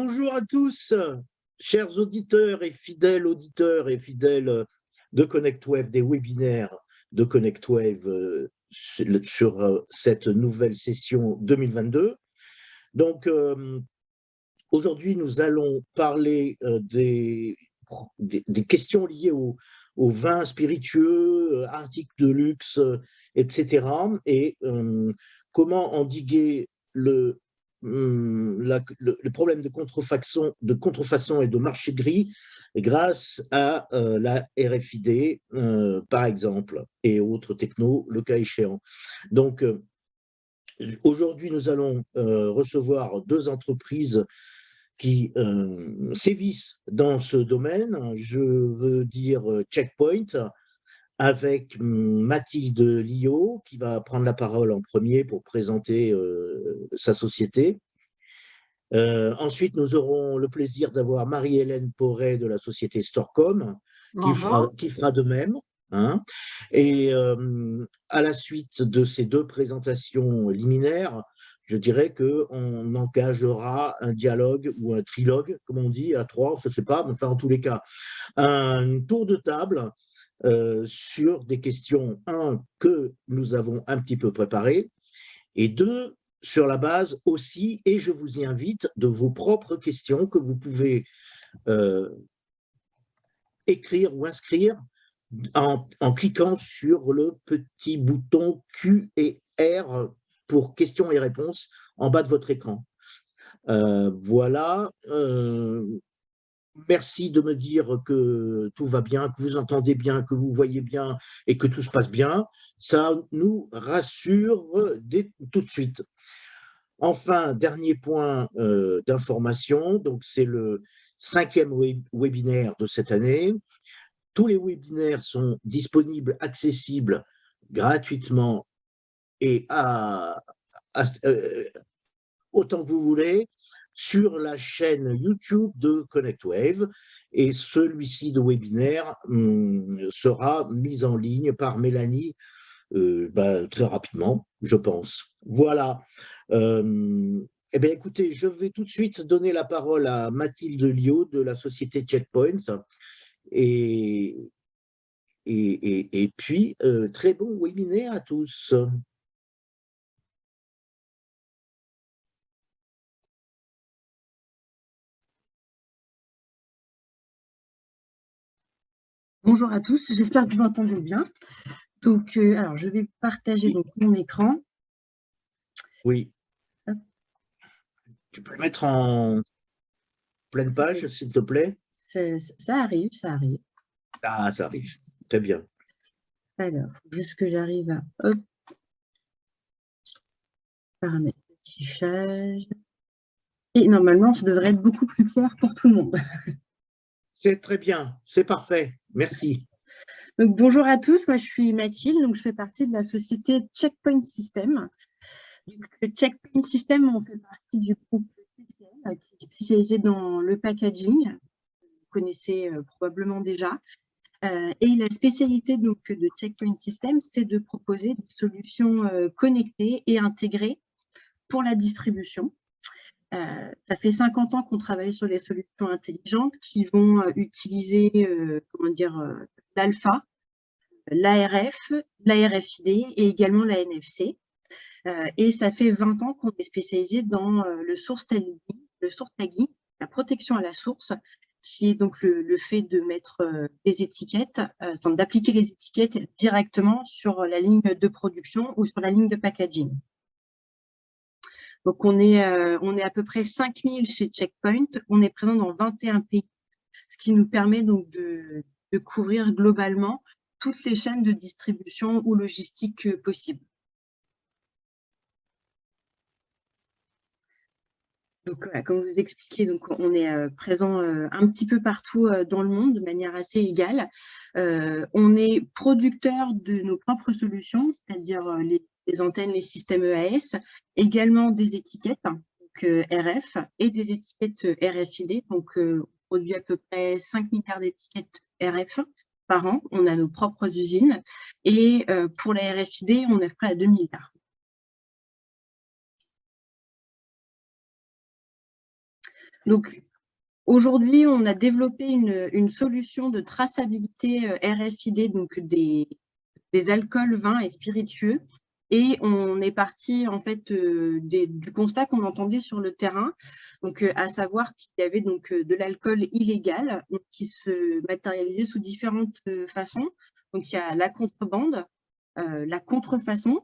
Bonjour à tous, chers auditeurs et fidèles de ConnectWave, des webinaires de ConnectWave sur cette nouvelle session 2022. Donc, aujourd'hui, nous allons parler des questions liées aux vins spiritueux, articles de luxe, etc. Et comment endiguer le problème de contrefaçon et de marché gris grâce à la RFID, par exemple, et autres technos, le cas échéant. Donc, aujourd'hui, nous allons recevoir deux entreprises qui sévissent dans ce domaine. Je veux dire Checkpoint, avec Mathilde Liot, qui va prendre la parole en premier pour présenter sa société. Ensuite, nous aurons le plaisir d'avoir Marie-Hélène Porret de la société Storecom, qui fera de même. Hein. Et à la suite de ces deux présentations liminaires, je dirais qu'on engagera un dialogue ou un trilogue, comme on dit, à trois, je ne sais pas, mais enfin, en tous les cas, un tour de table sur des questions, un, que nous avons un petit peu préparées, et deux, sur la base aussi, et je vous y invite, de vos propres questions que vous pouvez écrire ou inscrire en cliquant sur le petit bouton Q et R pour questions et réponses en bas de votre écran. Voilà. Merci de me dire que tout va bien, que vous entendez bien, que vous voyez bien et que tout se passe bien. Ça nous rassure tout de suite. Enfin, dernier point d'information, donc c'est le 5e webinaire de cette année. Tous les webinaires sont disponibles, accessibles gratuitement et autant que vous voulez sur la chaîne YouTube de ConnectWave. Et celui-ci de webinaire sera mis en ligne par Mélanie très rapidement, je pense. Voilà. Eh bien, écoutez, je vais tout de suite donner la parole à Mathilde Liot de la société Checkpoint. Et puis, très bon webinaire à tous. Bonjour à tous, j'espère que vous m'entendez bien. Donc, alors, je vais partager donc, mon écran. Oui. Hop. Tu peux le mettre en pleine page, s'il te plaît? Ça arrive, ça arrive. Ah, ça arrive. Très bien. Alors, il faut juste que j'arrive à paramètres d'affichage. Et normalement, ça devrait être beaucoup plus clair pour tout le monde. C'est très bien, c'est parfait. Merci. Donc, bonjour à tous, moi je suis Mathilde, donc je fais partie de la société Checkpoint System. Donc, Checkpoint System, on fait partie du groupe CCL, qui est spécialisé dans le packaging. Vous connaissez probablement déjà. Et la spécialité donc, de Checkpoint System, c'est de proposer des solutions connectées et intégrées pour la distribution. Ça fait 50 ans qu'on travaille sur les solutions intelligentes qui vont utiliser l'alpha, l'ARF, l'ARFID et également la NFC. Et ça fait 20 ans qu'on est spécialisé dans le source tagging, la protection à la source, qui est donc le fait de mettre des étiquettes, d'appliquer les étiquettes directement sur la ligne de production ou sur la ligne de packaging. Donc, on est à peu près 5000 chez Checkpoint. On est présent dans 21 pays, ce qui nous permet donc de couvrir globalement toutes les chaînes de distribution ou logistique possibles. Donc, comme je vous ai expliqué, donc, on est présent un petit peu partout dans le monde de manière assez égale. On est producteur de nos propres solutions, c'est-à-dire les antennes, les systèmes EAS, également des étiquettes, donc RF, et des étiquettes RFID. Donc, on produit à peu près 5 milliards d'étiquettes RF par an. On a nos propres usines. Et pour la RFID, on est près à 2 milliards. Donc, aujourd'hui, on a développé une solution de traçabilité RFID, donc des alcools, vins et spiritueux. Et on est parti en fait du constat qu'on entendait sur le terrain, donc à savoir qu'il y avait donc de l'alcool illégal qui se matérialisait sous différentes façons. Donc il y a la contrebande, la contrefaçon,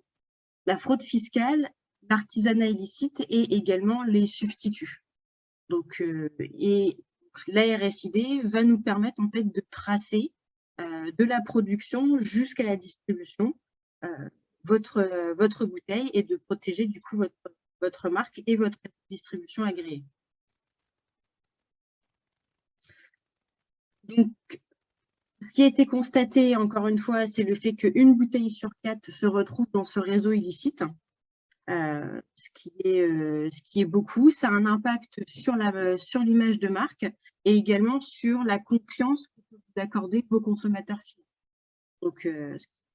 la fraude fiscale, l'artisanat illicite et également les substituts. Donc et la RFID va nous permettre en fait de tracer de la production jusqu'à la distribution votre bouteille et de protéger du coup votre marque et votre distribution agréée. Donc, ce qui a été constaté, encore une fois, c'est le fait qu'une bouteille sur 4 se retrouve dans ce réseau illicite, ce qui est beaucoup. Ça a un impact sur l'image de marque et également sur la confiance que vous accordez vos consommateurs finaux. Donc,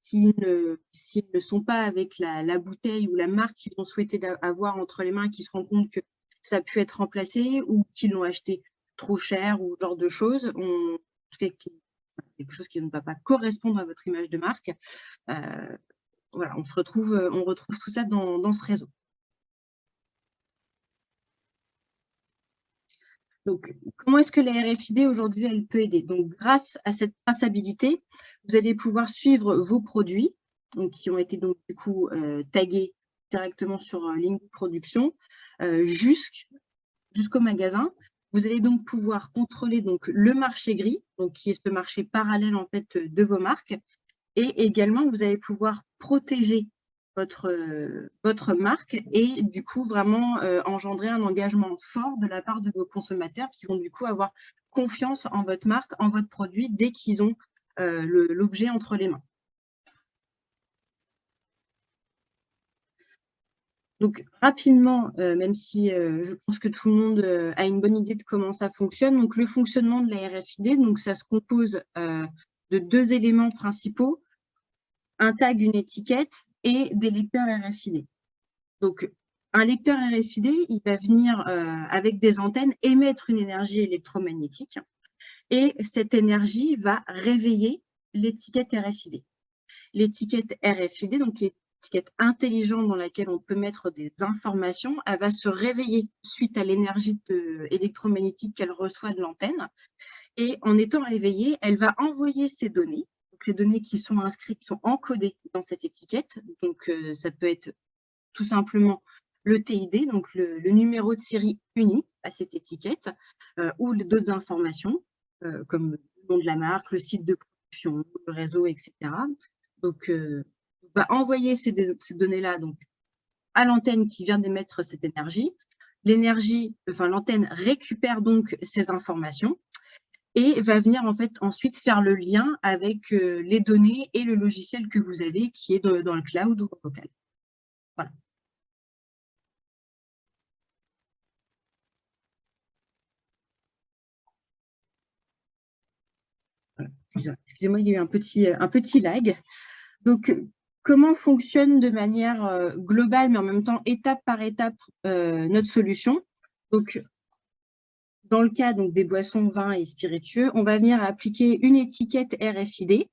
s'ils ne sont pas avec la bouteille ou la marque qu'ils ont souhaité avoir entre les mains et qu'ils se rendent compte que ça a pu être remplacé ou qu'ils l'ont acheté trop cher ou ce genre de choses, quelque chose qui ne va pas correspondre à votre image de marque, voilà, on retrouve tout ça dans ce réseau. Donc, comment est-ce que la RFID aujourd'hui, elle peut aider? Donc, grâce à cette traçabilité, vous allez pouvoir suivre vos produits, donc, qui ont été donc du coup tagués directement sur ligne de production jusqu'au magasin. Vous allez donc pouvoir contrôler donc le marché gris, donc qui est ce marché parallèle en fait de vos marques, et également vous allez pouvoir protéger votre marque et du coup vraiment engendrer un engagement fort de la part de vos consommateurs qui vont du coup avoir confiance en votre marque, en votre produit dès qu'ils ont l'objet entre les mains. Donc rapidement, même si je pense que tout le monde a une bonne idée de comment ça fonctionne, donc le fonctionnement de la RFID, donc ça se compose de 2 éléments principaux, un tag, une étiquette et des lecteurs RFID. Donc, un lecteur RFID, il va venir avec des antennes émettre une énergie électromagnétique et cette énergie va réveiller l'étiquette RFID. L'étiquette RFID, donc qui est une étiquette intelligente dans laquelle on peut mettre des informations, elle va se réveiller suite à l'énergie électromagnétique qu'elle reçoit de l'antenne. Et en étant réveillée, elle va envoyer ces données, donc les données qui sont inscrites, qui sont encodées dans cette étiquette. Donc, ça peut être tout simplement le TID, donc le numéro de série uni à cette étiquette, ou d'autres informations, comme le nom de la marque, le site de production, le réseau, etc. Donc, on va envoyer ces données-là donc, à l'antenne qui vient d'émettre cette énergie. L'antenne récupère donc ces informations et va venir en fait ensuite faire le lien avec les données et le logiciel que vous avez qui est dans le cloud ou local. Voilà. Excusez-moi, il y a eu un petit lag. Donc, comment fonctionne de manière globale, mais en même temps étape par étape, notre solution? Donc, dans le cas donc, des boissons, vins et spiritueux, on va venir appliquer une étiquette RFID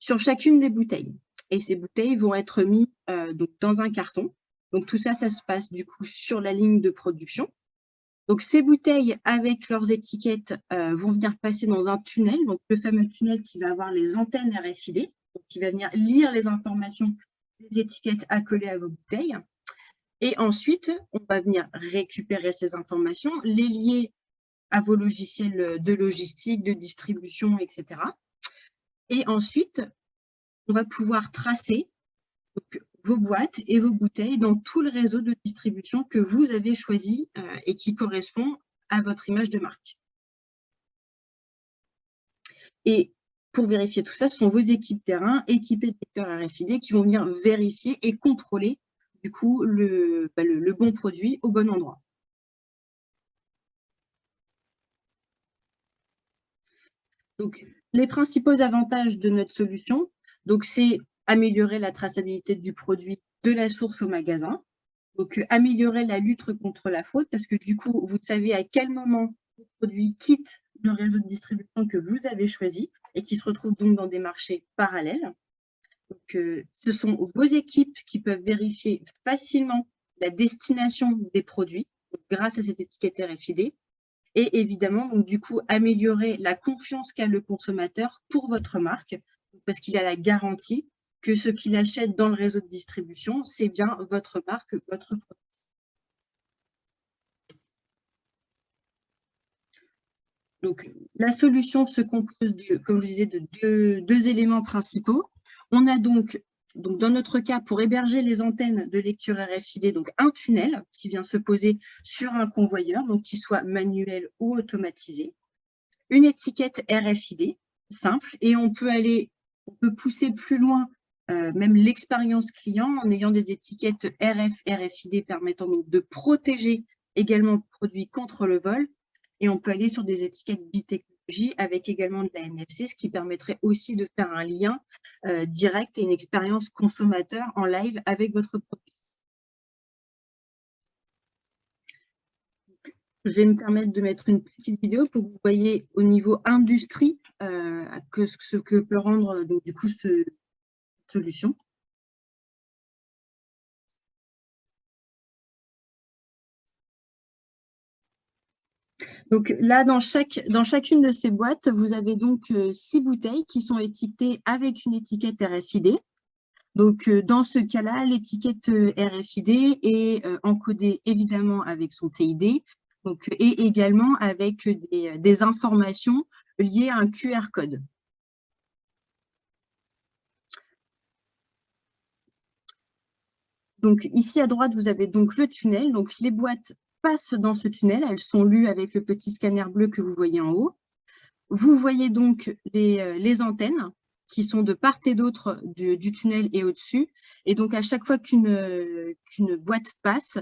sur chacune des bouteilles. Et ces bouteilles vont être mises donc, dans un carton. Donc, tout ça, ça se passe du coup sur la ligne de production. Donc, ces bouteilles, avec leurs étiquettes, vont venir passer dans un tunnel, donc le fameux tunnel qui va avoir les antennes RFID, donc qui va venir lire les informations des étiquettes accolées à vos bouteilles. Et ensuite, on va venir récupérer ces informations, les lier à vos logiciels de logistique, de distribution, etc. Et ensuite, on va pouvoir tracer donc, vos boîtes et vos bouteilles dans tout le réseau de distribution que vous avez choisi et qui correspond à votre image de marque. Et pour vérifier tout ça, ce sont vos équipes terrain équipées de lecteurs RFID qui vont venir vérifier et contrôler du coup le bon produit au bon endroit. Donc, les principaux avantages de notre solution, c'est améliorer la traçabilité du produit de la source au magasin. Donc, améliorer la lutte contre la fraude, parce que du coup, vous savez à quel moment le produit quitte le réseau de distribution que vous avez choisi et qui se retrouve donc dans des marchés parallèles. Donc, ce sont vos équipes qui peuvent vérifier facilement la destination des produits grâce à cette étiquette RFID et évidemment, donc, du coup, améliorer la confiance qu'a le consommateur pour votre marque parce qu'il a la garantie que ce qu'il achète dans le réseau de distribution, c'est bien votre marque, votre produit. Donc, la solution se compose, comme je disais, de deux éléments principaux. On a donc dans notre cas, pour héberger les antennes de lecture RFID, donc un tunnel qui vient se poser sur un convoyeur, donc qui soit manuel ou automatisé. Une étiquette RFID simple et on peut pousser plus loin même l'expérience client en ayant des étiquettes RFID permettant donc de protéger également le produit contre le vol. Et on peut aller sur des étiquettes bitechnologie avec également de la NFC, ce qui permettrait aussi de faire un lien direct et une expérience consommateur en live avec votre produit. Je vais me permettre de mettre une petite vidéo pour que vous voyez au niveau industrie ce que peut rendre donc, du coup cette solution. Donc là, dans chacune de ces boîtes, vous avez donc 6 bouteilles qui sont étiquetées avec une étiquette RFID. Donc dans ce cas-là, l'étiquette RFID est encodée évidemment avec son TID donc, et également avec des informations liées à un QR code. Donc ici à droite, vous avez donc le tunnel. Donc les boîtes passent dans ce tunnel. Elles sont lues avec le petit scanner bleu que vous voyez en haut. Vous voyez donc les antennes qui sont de part et d'autre du tunnel et au-dessus. Et donc, à chaque fois qu'une boîte passe,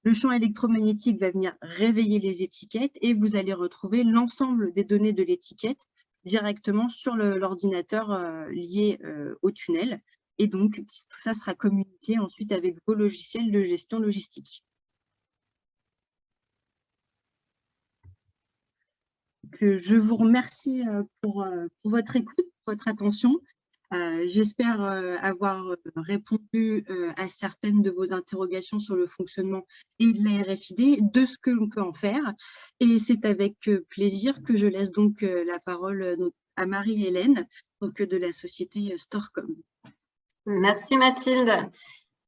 le champ électromagnétique va venir réveiller les étiquettes et vous allez retrouver l'ensemble des données de l'étiquette directement sur l'ordinateur lié au tunnel. Et donc, tout ça sera communiqué ensuite avec vos logiciels de gestion logistique. Je vous remercie pour votre écoute, pour votre attention. J'espère avoir répondu à certaines de vos interrogations sur le fonctionnement et de la RFID, de ce que l'on peut en faire. Et c'est avec plaisir que je laisse donc la parole à Marie-Hélène de la société Storecom. Merci Mathilde.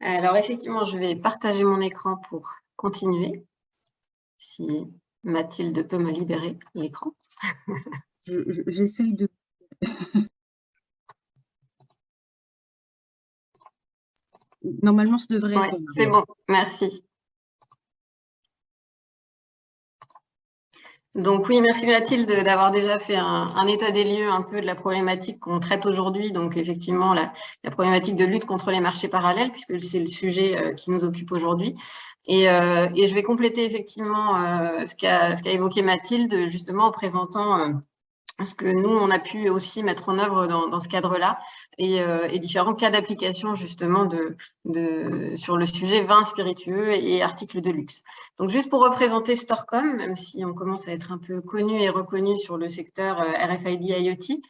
Alors effectivement, je vais partager mon écran pour continuer. Si Mathilde peut me libérer l'écran. J'essaye de... Normalement, ça devrait être bon. C'est bon, merci. Donc oui, merci Mathilde d'avoir déjà fait un état des lieux un peu de la problématique qu'on traite aujourd'hui. Donc effectivement, la problématique de lutte contre les marchés parallèles, puisque c'est le sujet qui nous occupe aujourd'hui. Et je vais compléter effectivement ce qu'a évoqué Mathilde, justement en présentant ce que nous, on a pu aussi mettre en œuvre dans ce cadre-là et différents cas d'application justement sur le sujet vin spiritueux et articles de luxe. Donc, juste pour représenter Storecom, même si on commence à être un peu connu et reconnu sur le secteur RFID IoT,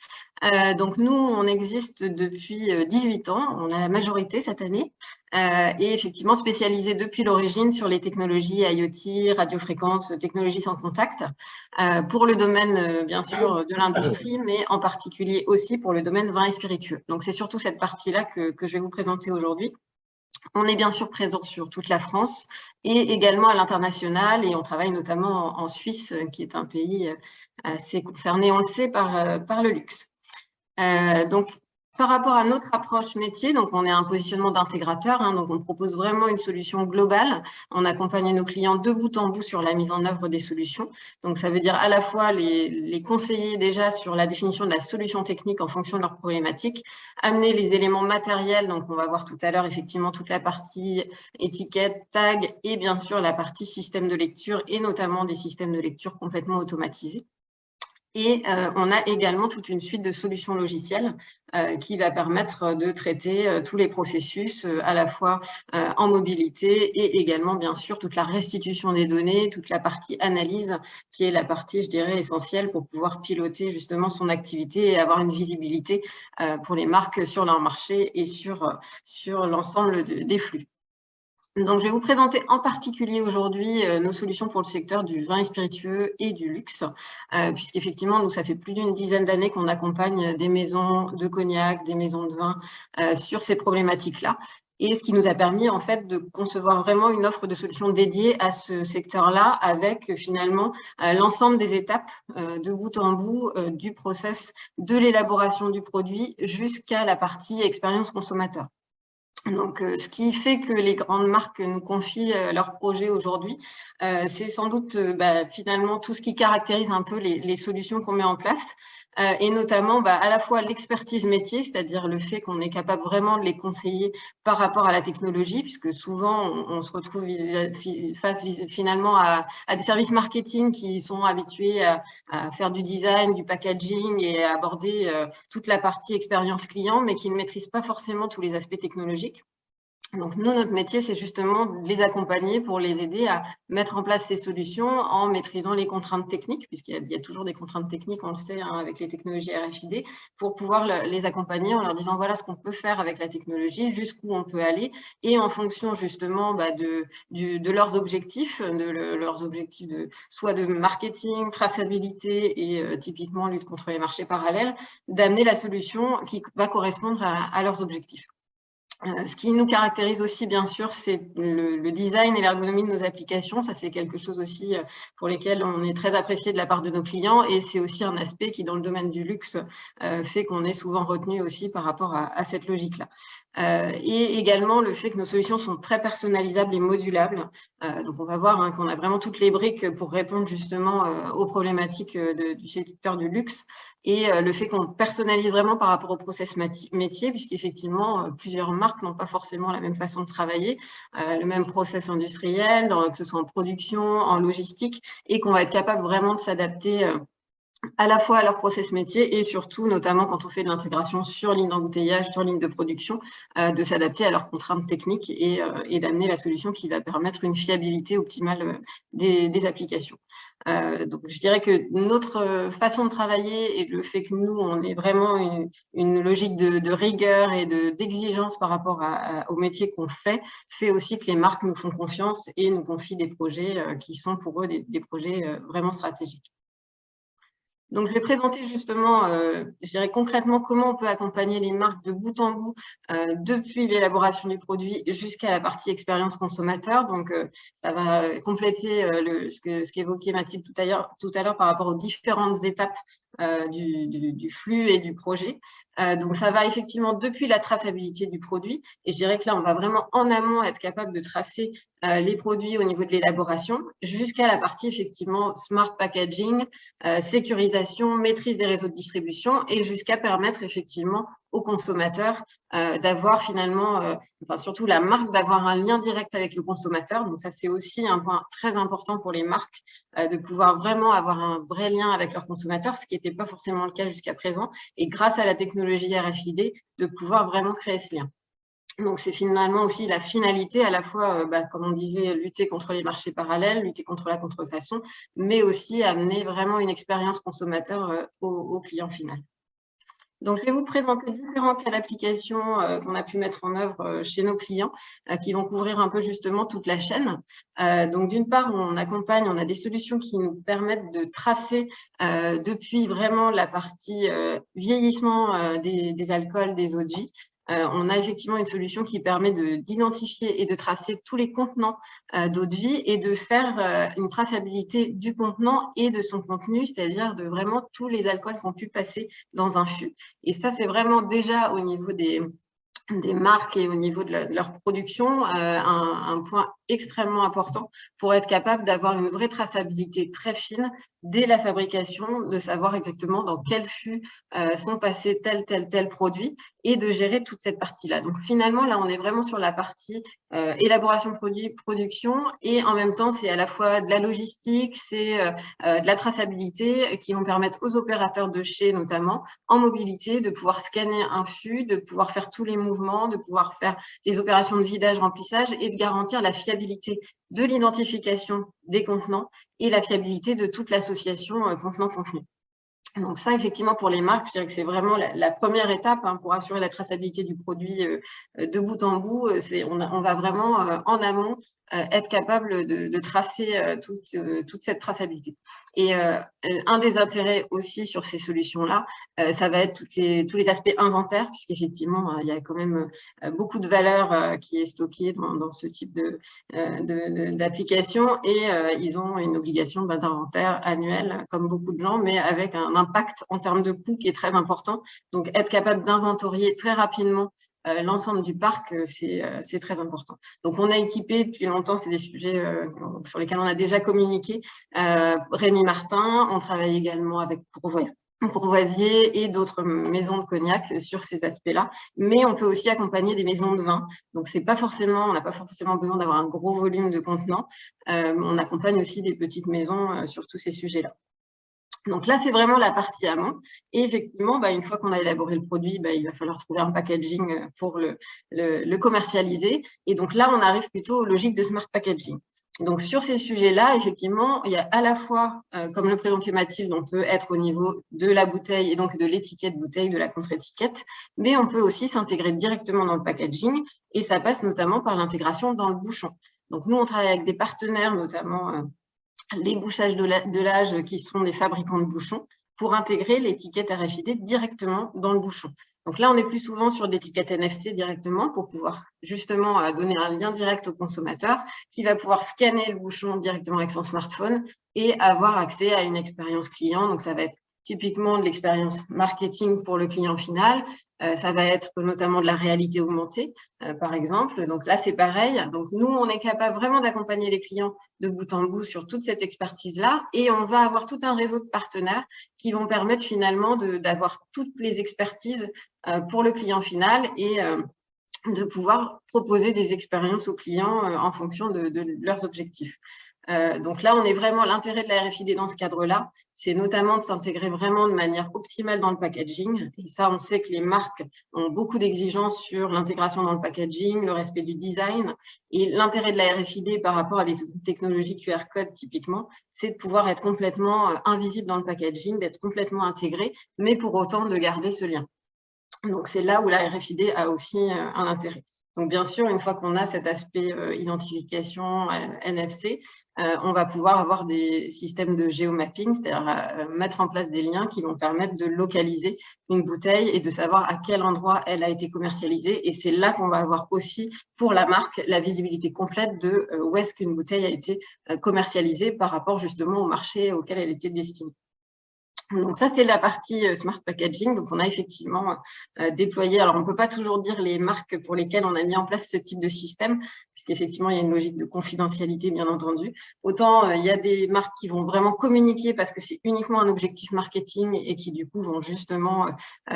donc nous, on existe depuis 18 ans, on a la majorité cette année, et effectivement spécialisé depuis l'origine sur les technologies IoT, radiofréquences, technologies sans contact, pour le domaine bien sûr de l'industrie, mais en particulier aussi pour le domaine vin et spiritueux. Donc c'est surtout cette partie-là que je vais vous présenter aujourd'hui. On est bien sûr présent sur toute la France et également à l'international et on travaille notamment en Suisse, qui est un pays assez concerné, on le sait, par le luxe. Donc, par rapport à notre approche métier, donc on est un positionnement d'intégrateur, donc on propose vraiment une solution globale. On accompagne nos clients de bout en bout sur la mise en œuvre des solutions. Donc ça veut dire à la fois les conseiller déjà sur la définition de la solution technique en fonction de leurs problématiques, amener les éléments matériels, donc on va voir tout à l'heure effectivement toute la partie étiquette, tag et bien sûr la partie système de lecture et notamment des systèmes de lecture complètement automatisés. Et on a également toute une suite de solutions logicielles qui va permettre de traiter tous les processus à la fois en mobilité et également, bien sûr, toute la restitution des données, toute la partie analyse qui est la partie, je dirais, essentielle pour pouvoir piloter justement son activité et avoir une visibilité pour les marques sur leur marché et sur l'ensemble des flux. Donc, je vais vous présenter en particulier aujourd'hui nos solutions pour le secteur du vin et spiritueux et du luxe, puisqu'effectivement, nous, ça fait plus d'une dizaine d'années qu'on accompagne des maisons de cognac, des maisons de vin sur ces problématiques-là. Et ce qui nous a permis, en fait, de concevoir vraiment une offre de solutions dédiée à ce secteur-là, avec finalement l'ensemble des étapes de bout en bout du process de l'élaboration du produit jusqu'à la partie expérience consommateur. Donc, ce qui fait que les grandes marques nous confient leurs projets aujourd'hui, c'est sans doute finalement tout ce qui caractérise un peu les solutions qu'on met en place, et notamment à la fois l'expertise métier, c'est-à-dire le fait qu'on est capable vraiment de les conseiller par rapport à la technologie, puisque souvent on se retrouve face finalement à des services marketing qui sont habitués à faire du design, du packaging et à aborder toute la partie expérience client, mais qui ne maîtrisent pas forcément tous les aspects technologiques. Donc, nous, notre métier, c'est justement de les accompagner pour les aider à mettre en place ces solutions en maîtrisant les contraintes techniques, puisqu'il y a toujours des contraintes techniques, on le sait, avec les technologies RFID, pour pouvoir les accompagner en leur disant voilà ce qu'on peut faire avec la technologie, jusqu'où on peut aller, et en fonction justement de leurs objectifs, leurs objectifs soit de marketing, traçabilité et typiquement lutte contre les marchés parallèles, d'amener la solution qui va correspondre à leurs objectifs. Ce qui nous caractérise aussi, bien sûr, c'est le design et l'ergonomie de nos applications. Ça, c'est quelque chose aussi pour lesquels on est très apprécié de la part de nos clients. Et c'est aussi un aspect qui, dans le domaine du luxe, fait qu'on est souvent retenu aussi par rapport à cette logique-là. Et également le fait que nos solutions sont très personnalisables et modulables. Donc, on va voir qu'on a vraiment toutes les briques pour répondre justement aux problématiques du secteur du luxe. Et le fait qu'on personnalise vraiment par rapport au process métier, puisqu'effectivement, plusieurs marques n'ont pas forcément la même façon de travailler, le même process industriel, que ce soit en production, en logistique, et qu'on va être capable vraiment de s'adapter à la fois à leur process métier et surtout, notamment quand on fait de l'intégration sur ligne d'embouteillage, sur ligne de production, de s'adapter à leurs contraintes techniques et d'amener la solution qui va permettre une fiabilité optimale des applications. Donc, je dirais que notre façon de travailler et le fait que nous, on ait vraiment une logique de rigueur et d'exigence par rapport au métier qu'on fait aussi que les marques nous font confiance et nous confient des projets qui sont pour eux des projets vraiment stratégiques. Donc, je vais présenter justement, je dirais concrètement, comment on peut accompagner les marques de bout en bout depuis l'élaboration du produit jusqu'à la partie expérience consommateur. Donc, ça va compléter ce qu'évoquait Mathilde tout à l'heure par rapport aux différentes étapes du flux et du projet. Donc, ça va effectivement depuis la traçabilité du produit. Et je dirais que là, on va vraiment en amont être capable de tracer les produits au niveau de l'élaboration jusqu'à la partie effectivement smart packaging, sécurisation, maîtrise des réseaux de distribution et jusqu'à permettre effectivement aux consommateurs d'avoir finalement, surtout la marque, d'avoir un lien direct avec le consommateur. Donc, ça, c'est aussi un point très important pour les marques, de pouvoir vraiment avoir un vrai lien avec leurs consommateurs, ce qui n'était pas forcément le cas jusqu'à présent. Et grâce à la technologie RFID, de pouvoir vraiment créer ce lien. Donc, c'est finalement aussi la finalité, à la fois, comme on disait, lutter contre les marchés parallèles, lutter contre la contrefaçon, mais aussi amener vraiment une expérience consommateur au client final. Donc, je vais vous présenter différents cas d'application qu'on a pu mettre en œuvre chez nos clients qui vont couvrir un peu justement toute la chaîne. Donc, d'une part, on a des solutions qui nous permettent de tracer depuis vraiment la partie vieillissement des alcools, des eaux de vie. On a effectivement une solution qui permet d'identifier et de tracer tous les contenants d'eau de vie et de faire une traçabilité du contenant et de son contenu, c'est-à-dire de vraiment tous les alcools qui ont pu passer dans un fût. Et ça, c'est vraiment déjà au niveau des marques et au niveau de leur production, un point extrêmement important pour être capable d'avoir une vraie traçabilité très fine dès la fabrication, de savoir exactement dans quel fût sont passés tel produit et de gérer toute cette partie-là. Donc finalement, là, on est vraiment sur la partie élaboration produit, production, et en même temps, c'est à la fois de la logistique, c'est de la traçabilité qui vont permettre aux opérateurs de chez, notamment, en mobilité, de pouvoir scanner un fût, de pouvoir faire tous les mouvements, de pouvoir faire les opérations de vidage, remplissage et de garantir la fiabilité de l'identification des contenants et la fiabilité de toute l'association contenant-contenu. Donc ça, effectivement, pour les marques, je dirais que c'est vraiment la première étape pour assurer la traçabilité du produit de bout en bout. On va vraiment en amont être capable de tracer toute cette traçabilité. Et un des intérêts aussi sur ces solutions-là, ça va être tous les aspects inventaires, puisqu'effectivement, il y a quand même beaucoup de valeur qui est stockée dans ce type d'application, et ils ont une obligation d'inventaire annuel, comme beaucoup de gens, mais avec un impact en termes de coût qui est très important. Donc, être capable d'inventorier très rapidement l'ensemble du parc, c'est très important. Donc, on a équipé depuis longtemps, c'est des sujets sur lesquels on a déjà communiqué. Rémi Martin, on travaille également avec Courvoisier et d'autres maisons de cognac sur ces aspects-là. Mais on peut aussi accompagner des maisons de vin. Donc, on n'a pas forcément besoin d'avoir un gros volume de contenants. On accompagne aussi des petites maisons sur tous ces sujets-là. Donc là, c'est vraiment la partie amont. Et effectivement, une fois qu'on a élaboré le produit, il va falloir trouver un packaging pour le commercialiser. Et donc là, on arrive plutôt aux logiques de smart packaging. Donc sur ces sujets-là, effectivement, il y a à la fois, comme le présentait Mathilde, on peut être au niveau de la bouteille et donc de l'étiquette bouteille, de la contre-étiquette, mais on peut aussi s'intégrer directement dans le packaging, et ça passe notamment par l'intégration dans le bouchon. Donc nous, on travaille avec des partenaires, notamment les bouchages de l'âge qui sont des fabricants de bouchons, pour intégrer l'étiquette RFID directement dans le bouchon. Donc là, on est plus souvent sur l'étiquette NFC directement pour pouvoir justement donner un lien direct au consommateur qui va pouvoir scanner le bouchon directement avec son smartphone et avoir accès à une expérience client. Donc, ça va être typiquement de l'expérience marketing pour le client final. Ça va être notamment de la réalité augmentée, par exemple. Donc là, c'est pareil. Donc nous, on est capable vraiment d'accompagner les clients de bout en bout sur toute cette expertise-là. Et on va avoir tout un réseau de partenaires qui vont permettre finalement d'avoir toutes les expertises pour le client final et de pouvoir proposer des expériences aux clients en fonction de leurs objectifs. Donc là, on est vraiment, l'intérêt de la RFID dans ce cadre-là, c'est notamment de s'intégrer vraiment de manière optimale dans le packaging. Et ça, on sait que les marques ont beaucoup d'exigences sur l'intégration dans le packaging, le respect du design. Et l'intérêt de la RFID par rapport à des technologies QR code typiquement, c'est de pouvoir être complètement invisible dans le packaging, d'être complètement intégré, mais pour autant de garder ce lien. Donc c'est là où la RFID a aussi un intérêt. Donc, bien sûr, une fois qu'on a cet aspect identification NFC, on va pouvoir avoir des systèmes de géomapping, c'est-à-dire mettre en place des liens qui vont permettre de localiser une bouteille et de savoir à quel endroit elle a été commercialisée. Et c'est là qu'on va avoir aussi, pour la marque, la visibilité complète de où est-ce qu'une bouteille a été commercialisée par rapport justement au marché auquel elle était destinée. Donc ça, c'est la partie Smart Packaging. Donc, on a effectivement déployé, alors on ne peut pas toujours dire les marques pour lesquelles on a mis en place ce type de système, puisqu'effectivement, il y a une logique de confidentialité, bien entendu. Autant, il y a des marques qui vont vraiment communiquer parce que c'est uniquement un objectif marketing et qui, du coup, vont justement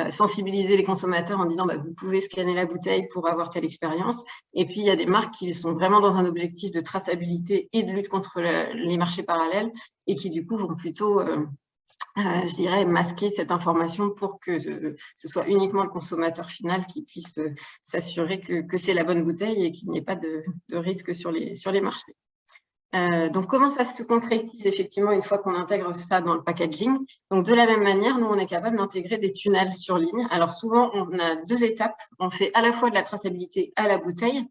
sensibiliser les consommateurs en disant vous pouvez scanner la bouteille pour avoir telle expérience. Et puis, il y a des marques qui sont vraiment dans un objectif de traçabilité et de lutte contre les marchés parallèles et qui, du coup, vont plutôt je dirais, masquer cette information pour que ce soit uniquement le consommateur final qui puisse s'assurer que c'est la bonne bouteille et qu'il n'y ait pas de risque sur les marchés. Donc, comment ça se concrétise effectivement une fois qu'on intègre ça dans le packaging? Donc, de la même manière, nous, on est capable d'intégrer des tunnels sur ligne. Alors, souvent, on a deux étapes. On fait à la fois de la traçabilité à la bouteille,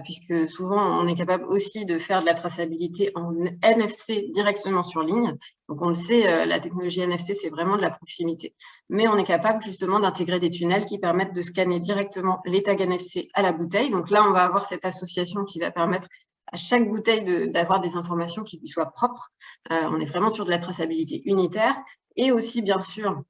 puisque souvent, on est capable aussi de faire de la traçabilité en NFC directement sur ligne. Donc, on le sait, la technologie NFC, c'est vraiment de la proximité. Mais on est capable justement d'intégrer des tunnels qui permettent de scanner directement les tags NFC à la bouteille. Donc là, on va avoir cette association qui va permettre à chaque bouteille d'avoir des informations qui lui soient propres. On est vraiment sur de la traçabilité unitaire et aussi, bien sûr,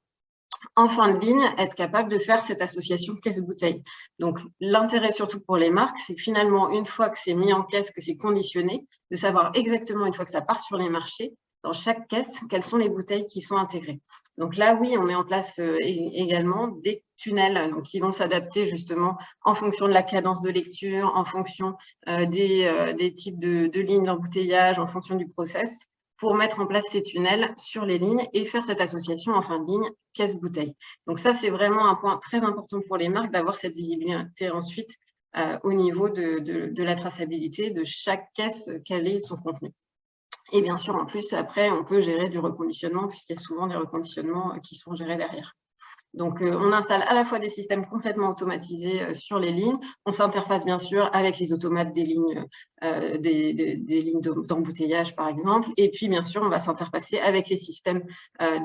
en fin de ligne, être capable de faire cette association caisse-bouteille. Donc, l'intérêt surtout pour les marques, c'est que finalement, une fois que c'est mis en caisse, que c'est conditionné, de savoir exactement, une fois que ça part sur les marchés, dans chaque caisse, quelles sont les bouteilles qui sont intégrées. Donc là, oui, on met en place également des tunnels donc, qui vont s'adapter justement en fonction de la cadence de lecture, en fonction des types de lignes d'embouteillage, en fonction du process, pour mettre en place ces tunnels sur les lignes et faire cette association en fin de ligne caisse-bouteille. Donc ça, c'est vraiment un point très important pour les marques d'avoir cette visibilité ensuite au niveau de la traçabilité de chaque caisse, quel est son contenu. Et bien sûr, en plus, après, on peut gérer du reconditionnement puisqu'il y a souvent des reconditionnements qui sont gérés derrière. Donc, on installe à la fois des systèmes complètement automatisés sur les lignes. On s'interface bien sûr avec les automates des lignes d'embouteillage, par exemple. Et puis, bien sûr, on va s'interfacer avec les systèmes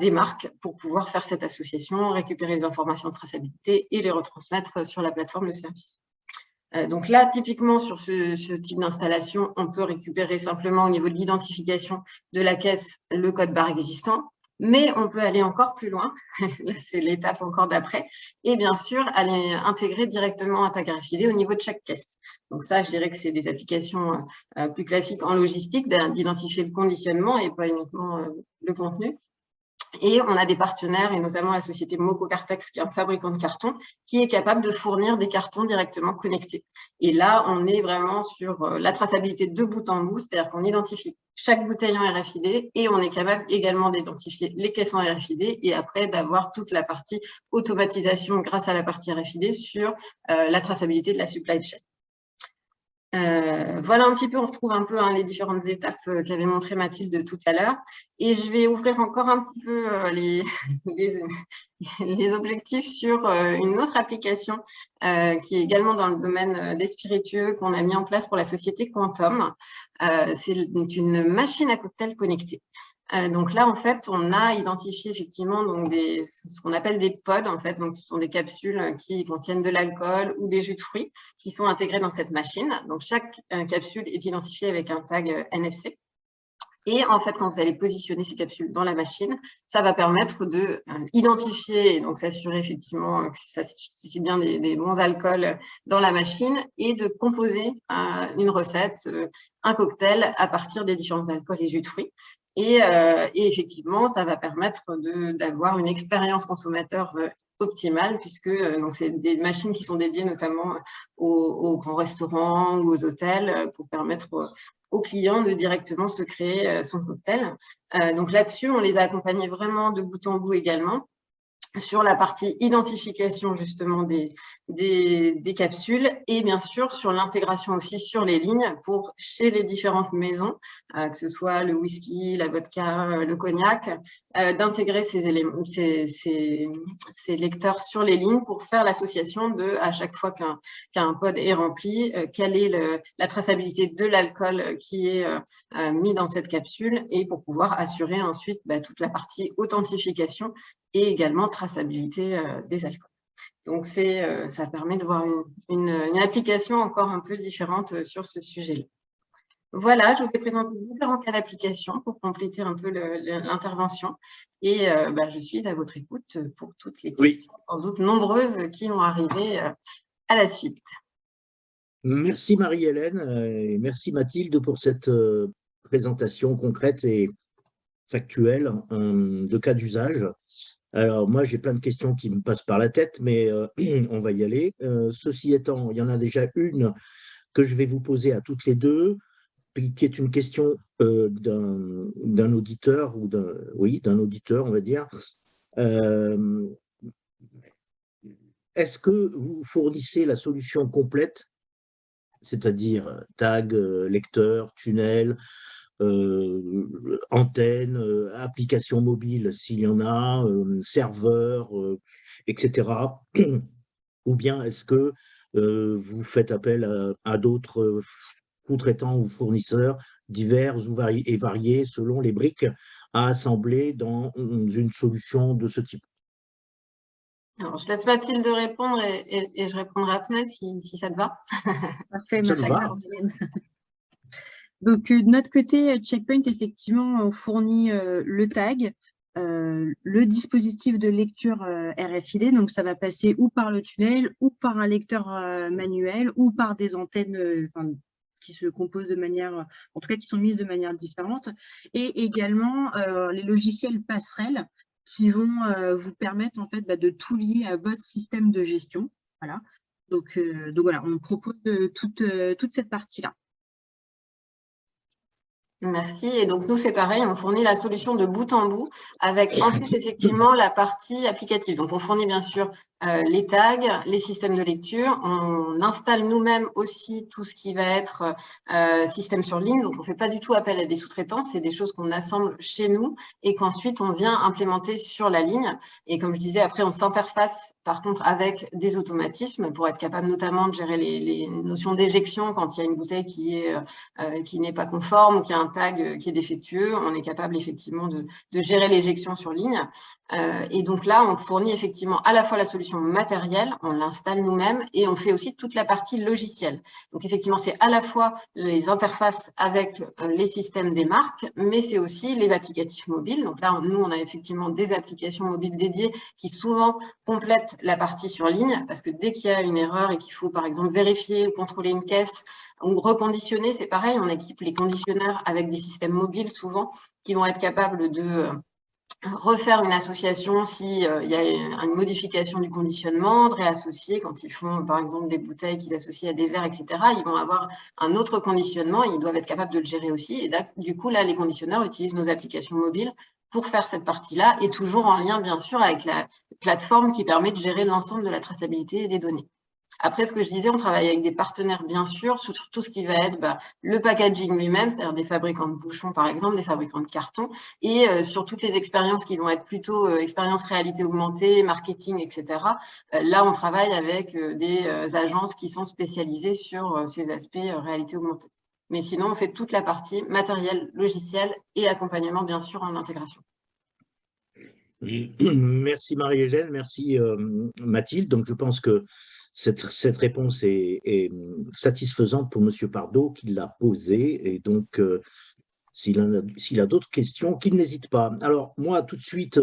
des marques pour pouvoir faire cette association, récupérer les informations de traçabilité et les retransmettre sur la plateforme de service. Donc là, typiquement, sur ce type d'installation, on peut récupérer simplement au niveau de l'identification de la caisse le code barre existant. Mais on peut aller encore plus loin, c'est l'étape encore d'après, et bien sûr, aller intégrer directement un tag RFID au niveau de chaque caisse. Donc ça, je dirais que c'est des applications plus classiques en logistique, d'identifier le conditionnement et pas uniquement le contenu. Et on a des partenaires, et notamment la société Moco Cartex, qui est un fabricant de cartons, qui est capable de fournir des cartons directement connectés. Et là, on est vraiment sur la traçabilité de bout en bout, c'est-à-dire qu'on identifie chaque bouteille en RFID et on est capable également d'identifier les caisses en RFID et après d'avoir toute la partie automatisation grâce à la partie RFID sur la traçabilité de la supply chain. Voilà un petit peu, on retrouve un peu les différentes étapes qu'avait montré Mathilde tout à l'heure. Et je vais ouvrir encore un petit peu les objectifs sur une autre application qui est également dans le domaine des spiritueux qu'on a mis en place pour la société Quantum. C'est une machine à cocktail connectée. Donc là, en fait, on a identifié effectivement donc ce qu'on appelle des pods, en fait. Donc, ce sont des capsules qui contiennent de l'alcool ou des jus de fruits qui sont intégrés dans cette machine. Donc, chaque capsule est identifiée avec un tag NFC. Et en fait, quand vous allez positionner ces capsules dans la machine, ça va permettre de identifier et donc s'assurer effectivement que ça suffit bien des bons alcools dans la machine et de composer une recette, un cocktail à partir des différents alcools et jus de fruits. Et effectivement, ça va permettre d'avoir une expérience consommateur optimale puisque c'est des machines qui sont dédiées notamment aux grands restaurants ou aux hôtels pour permettre aux clients de directement se créer son cocktail. Donc là-dessus, on les a accompagnés vraiment de bout en bout également sur la partie identification justement des capsules et bien sûr sur l'intégration aussi sur les lignes pour chez les différentes maisons, que ce soit le whisky, la vodka, le cognac, d'intégrer ces éléments, ces lecteurs sur les lignes pour faire l'association de à chaque fois qu'un pod est rempli, quelle est la traçabilité de l'alcool qui est mis dans cette capsule et pour pouvoir assurer ensuite toute la partie authentification et également traçabilité des alcools. Donc, ça permet de voir une application encore un peu différente sur ce sujet-là. Voilà, je vous ai présenté différents cas d'application pour compléter un peu l'intervention. Et je suis à votre écoute pour toutes les questions, sans doute nombreuses, qui vont arriver à la suite. Merci Marie-Hélène et merci Mathilde pour cette présentation concrète et factuelle de cas d'usage. Alors, moi, j'ai plein de questions qui me passent par la tête, mais on va y aller. Ceci étant, il y en a déjà une que je vais vous poser à toutes les deux, qui est une question d'un auditeur, ou d'un auditeur, on va dire. Est-ce que vous fournissez la solution complète, c'est-à-dire tag, lecteur, tunnel, antenne, application mobile s'il y en a, serveur, etc. Ou bien est-ce que vous faites appel à d'autres sous-traitants ou fournisseurs divers et variés selon les briques à assembler dans une solution de ce type? Alors, je laisse Mathilde répondre et je répondrai après si ça te va. Parfait, Ça me va. Donc, de notre côté, Checkpoint, effectivement, on fournit le tag, le dispositif de lecture RFID. Donc, ça va passer ou par le tunnel, ou par un lecteur manuel, ou par des antennes qui se composent de manière, en tout cas qui sont mises de manière différente, et également les logiciels passerelles qui vont vous permettre en fait de tout lier à votre système de gestion. Voilà. Donc voilà, on propose toute cette partie-là. Merci. Et donc, nous, c'est pareil, on fournit la solution de bout en bout avec en plus, effectivement, la partie applicative. Donc, on fournit bien sûr les tags, les systèmes de lecture. On installe nous-mêmes aussi tout ce qui va être système sur ligne. Donc, on ne fait pas du tout appel à des sous-traitants. C'est des choses qu'on assemble chez nous et qu'ensuite, on vient implémenter sur la ligne. Et comme je disais, après, on s'interface par contre avec des automatismes pour être capable notamment de gérer les notions d'éjection quand il y a une bouteille qui n'est pas conforme ou qui a un tag qui est défectueux. On est capable effectivement de gérer l'éjection sur ligne. Et donc là, on fournit effectivement à la fois la solution matérielle, on l'installe nous-mêmes et on fait aussi toute la partie logicielle. Donc effectivement, c'est à la fois les interfaces avec les systèmes des marques, mais c'est aussi les applicatifs mobiles. Donc là, nous, on a effectivement des applications mobiles dédiées qui souvent complètent la partie sur ligne parce que dès qu'il y a une erreur et qu'il faut par exemple vérifier ou contrôler une caisse ou reconditionner, c'est pareil, on équipe les conditionneurs avec des systèmes mobiles souvent qui vont être capables de refaire une association s'il y a une modification du conditionnement, de réassocier quand ils font par exemple des bouteilles qu'ils associent à des verres, etc. Ils vont avoir un autre conditionnement et ils doivent être capables de le gérer aussi. Et là, du coup, là, les conditionneurs utilisent nos applications mobiles pour faire cette partie-là et toujours en lien, bien sûr, avec la plateforme qui permet de gérer l'ensemble de la traçabilité des données. Après, ce que je disais, on travaille avec des partenaires, bien sûr, sur tout ce qui va être le packaging lui-même, c'est-à-dire des fabricants de bouchons, par exemple, des fabricants de cartons, et sur toutes les expériences qui vont être plutôt expériences réalité augmentée, marketing, etc. Là, on travaille avec des agences qui sont spécialisées sur ces aspects réalité augmentée. Mais sinon, on fait toute la partie matériel, logiciel et accompagnement, bien sûr, en intégration. Merci Marie-Hélène, merci Mathilde. Donc, je pense que cette réponse est satisfaisante pour M. Pardo qui l'a posée. Et donc, s'il a d'autres questions, qu'il n'hésite pas. Alors, moi, tout de suite,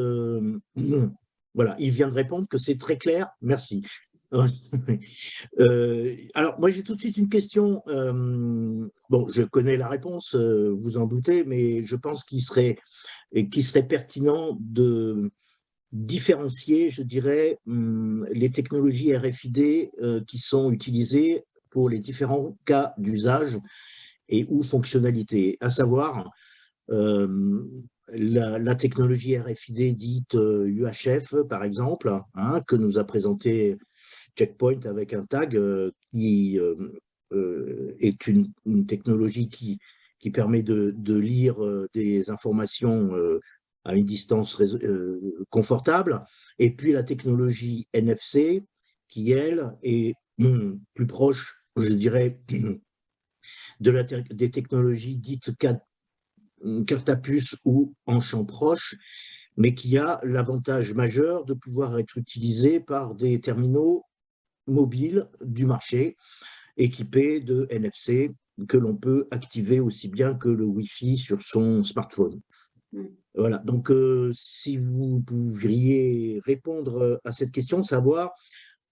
voilà, il vient de répondre que c'est très clair. Merci. Alors, moi, j'ai tout de suite une question. Bon, je connais la réponse, vous en doutez, mais je pense qu'il serait pertinent de différencier, je dirais, les technologies RFID qui sont utilisées pour les différents cas d'usage et ou fonctionnalités, à savoir la technologie RFID dite UHF, par exemple, hein, que nous a présenté Checkpoint avec un tag qui est une technologie qui permet de lire des informations à une distance confortable, et puis la technologie NFC, qui, elle, est plus proche, je dirais, des technologies dites carte à puce ou en champ proche, mais qui a l'avantage majeur de pouvoir être utilisée par des terminaux mobiles du marché, équipés de NFC, que l'on peut activer aussi bien que le Wi-Fi sur son smartphone. Voilà, donc si vous pouviez répondre à cette question, savoir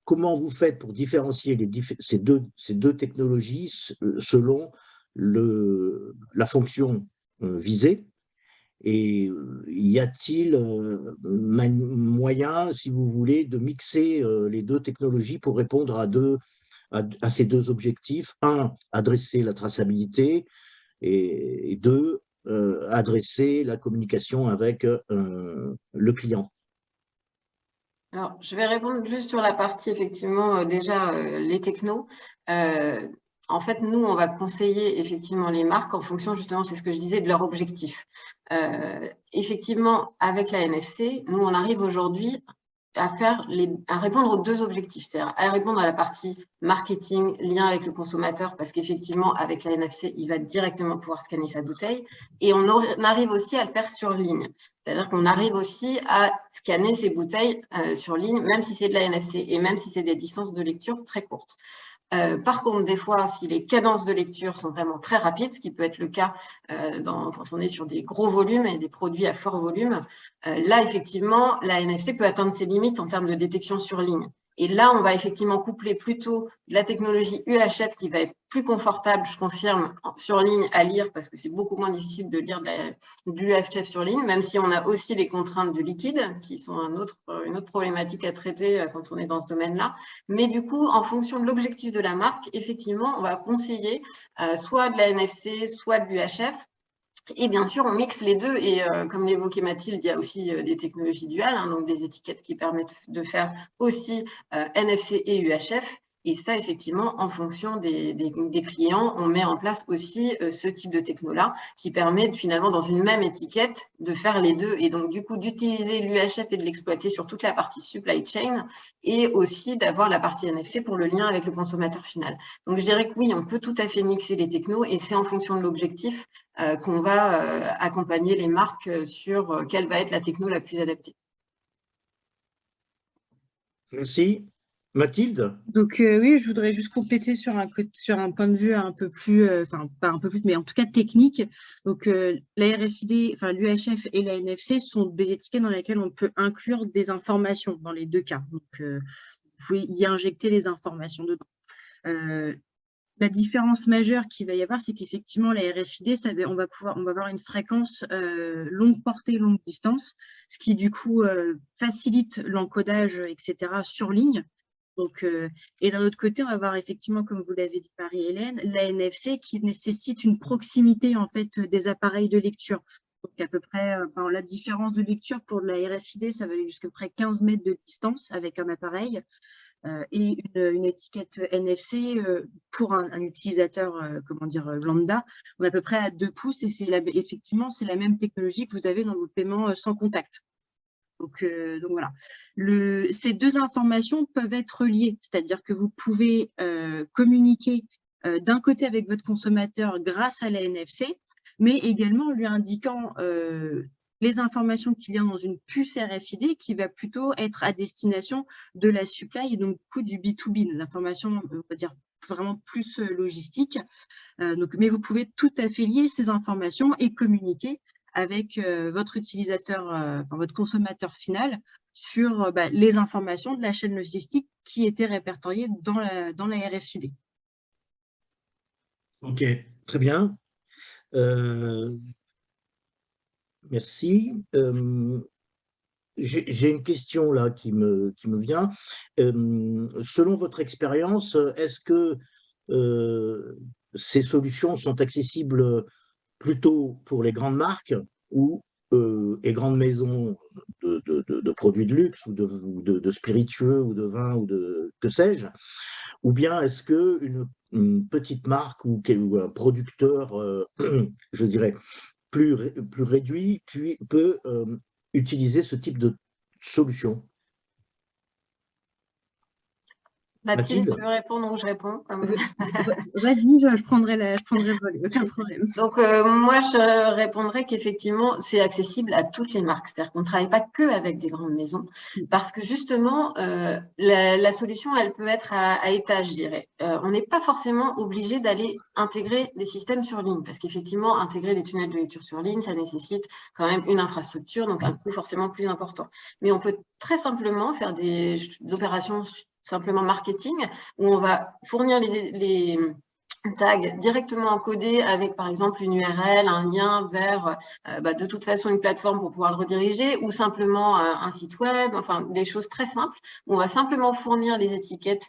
comment vous faites pour différencier ces deux technologies selon la fonction visée, et y a-t-il moyen, si vous voulez, de mixer les deux technologies pour répondre à ces deux objectifs? Un, adresser la traçabilité, et deux, adresser la communication avec le client. Alors, je vais répondre juste sur la partie, effectivement, déjà, les technos. En fait, nous, on va conseiller effectivement les marques en fonction, justement, c'est ce que je disais, de leur objectif. Effectivement, avec la NFC, nous, on arrive aujourd'hui à répondre aux deux objectifs, c'est-à-dire à répondre à la partie marketing, lien avec le consommateur, parce qu'effectivement, avec la NFC, il va directement pouvoir scanner sa bouteille, et on arrive aussi à le faire sur ligne. C'est-à-dire qu'on arrive aussi à scanner ses bouteilles sur ligne, même si c'est de la NFC, et même si c'est des distances de lecture très courtes. Par contre, des fois, si les cadences de lecture sont vraiment très rapides, ce qui peut être le cas quand on est sur des gros volumes et des produits à fort volume, là, effectivement, la NFC peut atteindre ses limites en termes de détection sur ligne. Et là, on va effectivement coupler plutôt de la technologie UHF qui va être plus confortable, je confirme, sur ligne à lire, parce que c'est beaucoup moins difficile de lire du UHF sur ligne, même si on a aussi les contraintes du liquide, qui sont une autre problématique à traiter quand on est dans ce domaine-là. Mais du coup, en fonction de l'objectif de la marque, effectivement, on va conseiller soit de la NFC, soit de l'UHF. Et bien sûr, on mixe les deux. Et comme l'évoquait Mathilde, il y a aussi des technologies duales, hein, donc des étiquettes qui permettent de faire aussi NFC et UHF. Et ça, effectivement, en fonction des clients, on met en place aussi ce type de techno-là qui permet finalement, dans une même étiquette, de faire les deux. Et donc, du coup, d'utiliser l'UHF et de l'exploiter sur toute la partie supply chain et aussi d'avoir la partie NFC pour le lien avec le consommateur final. Donc, je dirais que oui, on peut tout à fait mixer les technos et c'est en fonction de l'objectif qu'on va accompagner les marques sur quelle va être la techno la plus adaptée. Merci. Mathilde? Donc oui, je voudrais juste compléter sur un point de vue un peu plus, enfin pas un peu plus, mais en tout cas technique. Donc la RFID, enfin l'UHF et la NFC sont des étiquettes dans lesquelles on peut inclure des informations dans les deux cas. Donc vous pouvez y injecter les informations dedans. La différence majeure qu'il va y avoir, c'est qu'effectivement, la RFID, on va avoir une fréquence longue portée, longue distance, ce qui du coup facilite l'encodage, etc., sur ligne. Donc, et d'un autre côté, on va avoir effectivement, comme vous l'avez dit Marie-Hélène, la NFC qui nécessite une proximité en fait des appareils de lecture. Donc à peu près, la différence de lecture pour la RFID, ça va aller jusqu'à près 15 mètres de distance avec un appareil. Et une étiquette NFC pour un utilisateur lambda, on est à peu près à 2 pouces et effectivement, c'est la même technologie que vous avez dans vos paiements sans contact. Donc voilà. Ces deux informations peuvent être liées, c'est-à-dire que vous pouvez communiquer d'un côté avec votre consommateur grâce à la NFC, mais également en lui indiquant les informations qu'il y a dans une puce RFID qui va plutôt être à destination de la supply et donc du coup du B2B, des informations, on va dire, vraiment plus logistiques. Mais vous pouvez tout à fait lier ces informations et communiquer avec votre utilisateur, votre consommateur final sur les informations de la chaîne logistique qui étaient répertoriées dans la RFID. Ok, très bien. Merci. J'ai une question là qui me vient. Selon votre expérience, est-ce que ces solutions sont accessibles plutôt pour les grandes marques et grandes maisons de produits de luxe ou de spiritueux ou de vin ou de que sais-je, ou bien est-ce qu'une petite marque ou un producteur, je dirais, plus réduit peut utiliser ce type de solution? Mathilde, tu veux répondre ou je réponds? Vas-y, je prendrai le volet, aucun problème. Donc, moi, je répondrais qu'effectivement, c'est accessible à toutes les marques. C'est-à-dire qu'on ne travaille pas que avec des grandes maisons parce que justement, la solution, elle peut être à étage, je dirais. On n'est pas forcément obligé d'aller intégrer des systèmes sur ligne parce qu'effectivement, intégrer des tunnels de lecture sur ligne, ça nécessite quand même une infrastructure, donc un coût forcément plus important. Mais on peut très simplement faire des opérations simplement marketing, où on va fournir les tags directement encodés avec, par exemple, une URL, un lien vers, de toute façon, une plateforme pour pouvoir le rediriger, ou simplement un site web, enfin, des choses très simples, où on va simplement fournir les étiquettes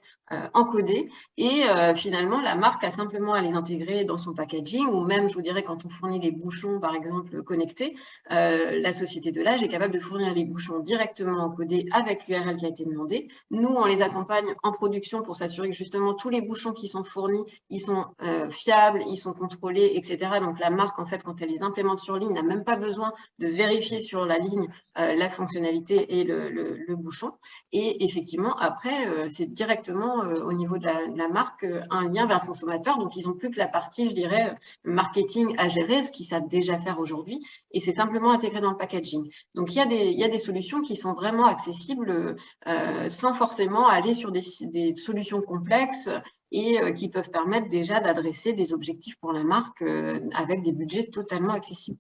encodées, et finalement, la marque a simplement à les intégrer dans son packaging, ou même, je vous dirais, quand on fournit les bouchons, par exemple, connectés, la société de l'âge est capable de fournir les bouchons directement encodés avec l'URL qui a été demandée. Nous, on les accompagne en production pour s'assurer que justement tous les bouchons qui sont fournis, ils sont fiables, ils sont contrôlés, etc. Donc la marque, en fait, quand elle les implémente sur ligne, n'a même pas besoin de vérifier sur la ligne la fonctionnalité et le bouchon. Et effectivement, après, c'est directement au niveau de la marque un lien vers le consommateur. Donc ils n'ont plus que la partie, je dirais, marketing à gérer, ce qu'ils savent déjà faire aujourd'hui. Et c'est simplement intégré dans le packaging. Donc il y a des solutions qui sont vraiment accessibles sans forcément aller sur des solutions complexes et qui peuvent permettre déjà d'adresser des objectifs pour la marque avec des budgets totalement accessibles.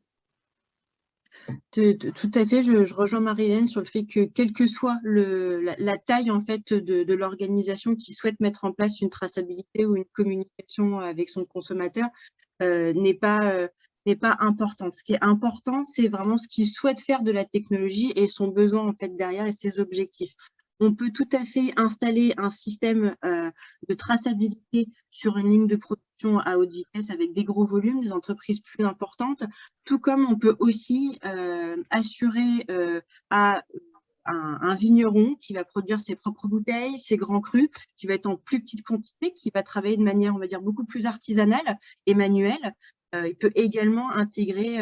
Tout à fait, je rejoins Marie-Hélène sur le fait que quelle que soit la taille en fait de l'organisation qui souhaite mettre en place une traçabilité ou une communication avec son consommateur n'est pas importante. Ce qui est important, c'est vraiment ce qu'il souhaite faire de la technologie et son besoin en fait derrière et ses objectifs. On peut tout à fait installer un système de traçabilité sur une ligne de production à haute vitesse avec des gros volumes, des entreprises plus importantes, tout comme on peut aussi assurer à un vigneron qui va produire ses propres bouteilles, ses grands crus, qui va être en plus petite quantité, qui va travailler de manière, on va dire, beaucoup plus artisanale et manuelle. Il peut également intégrer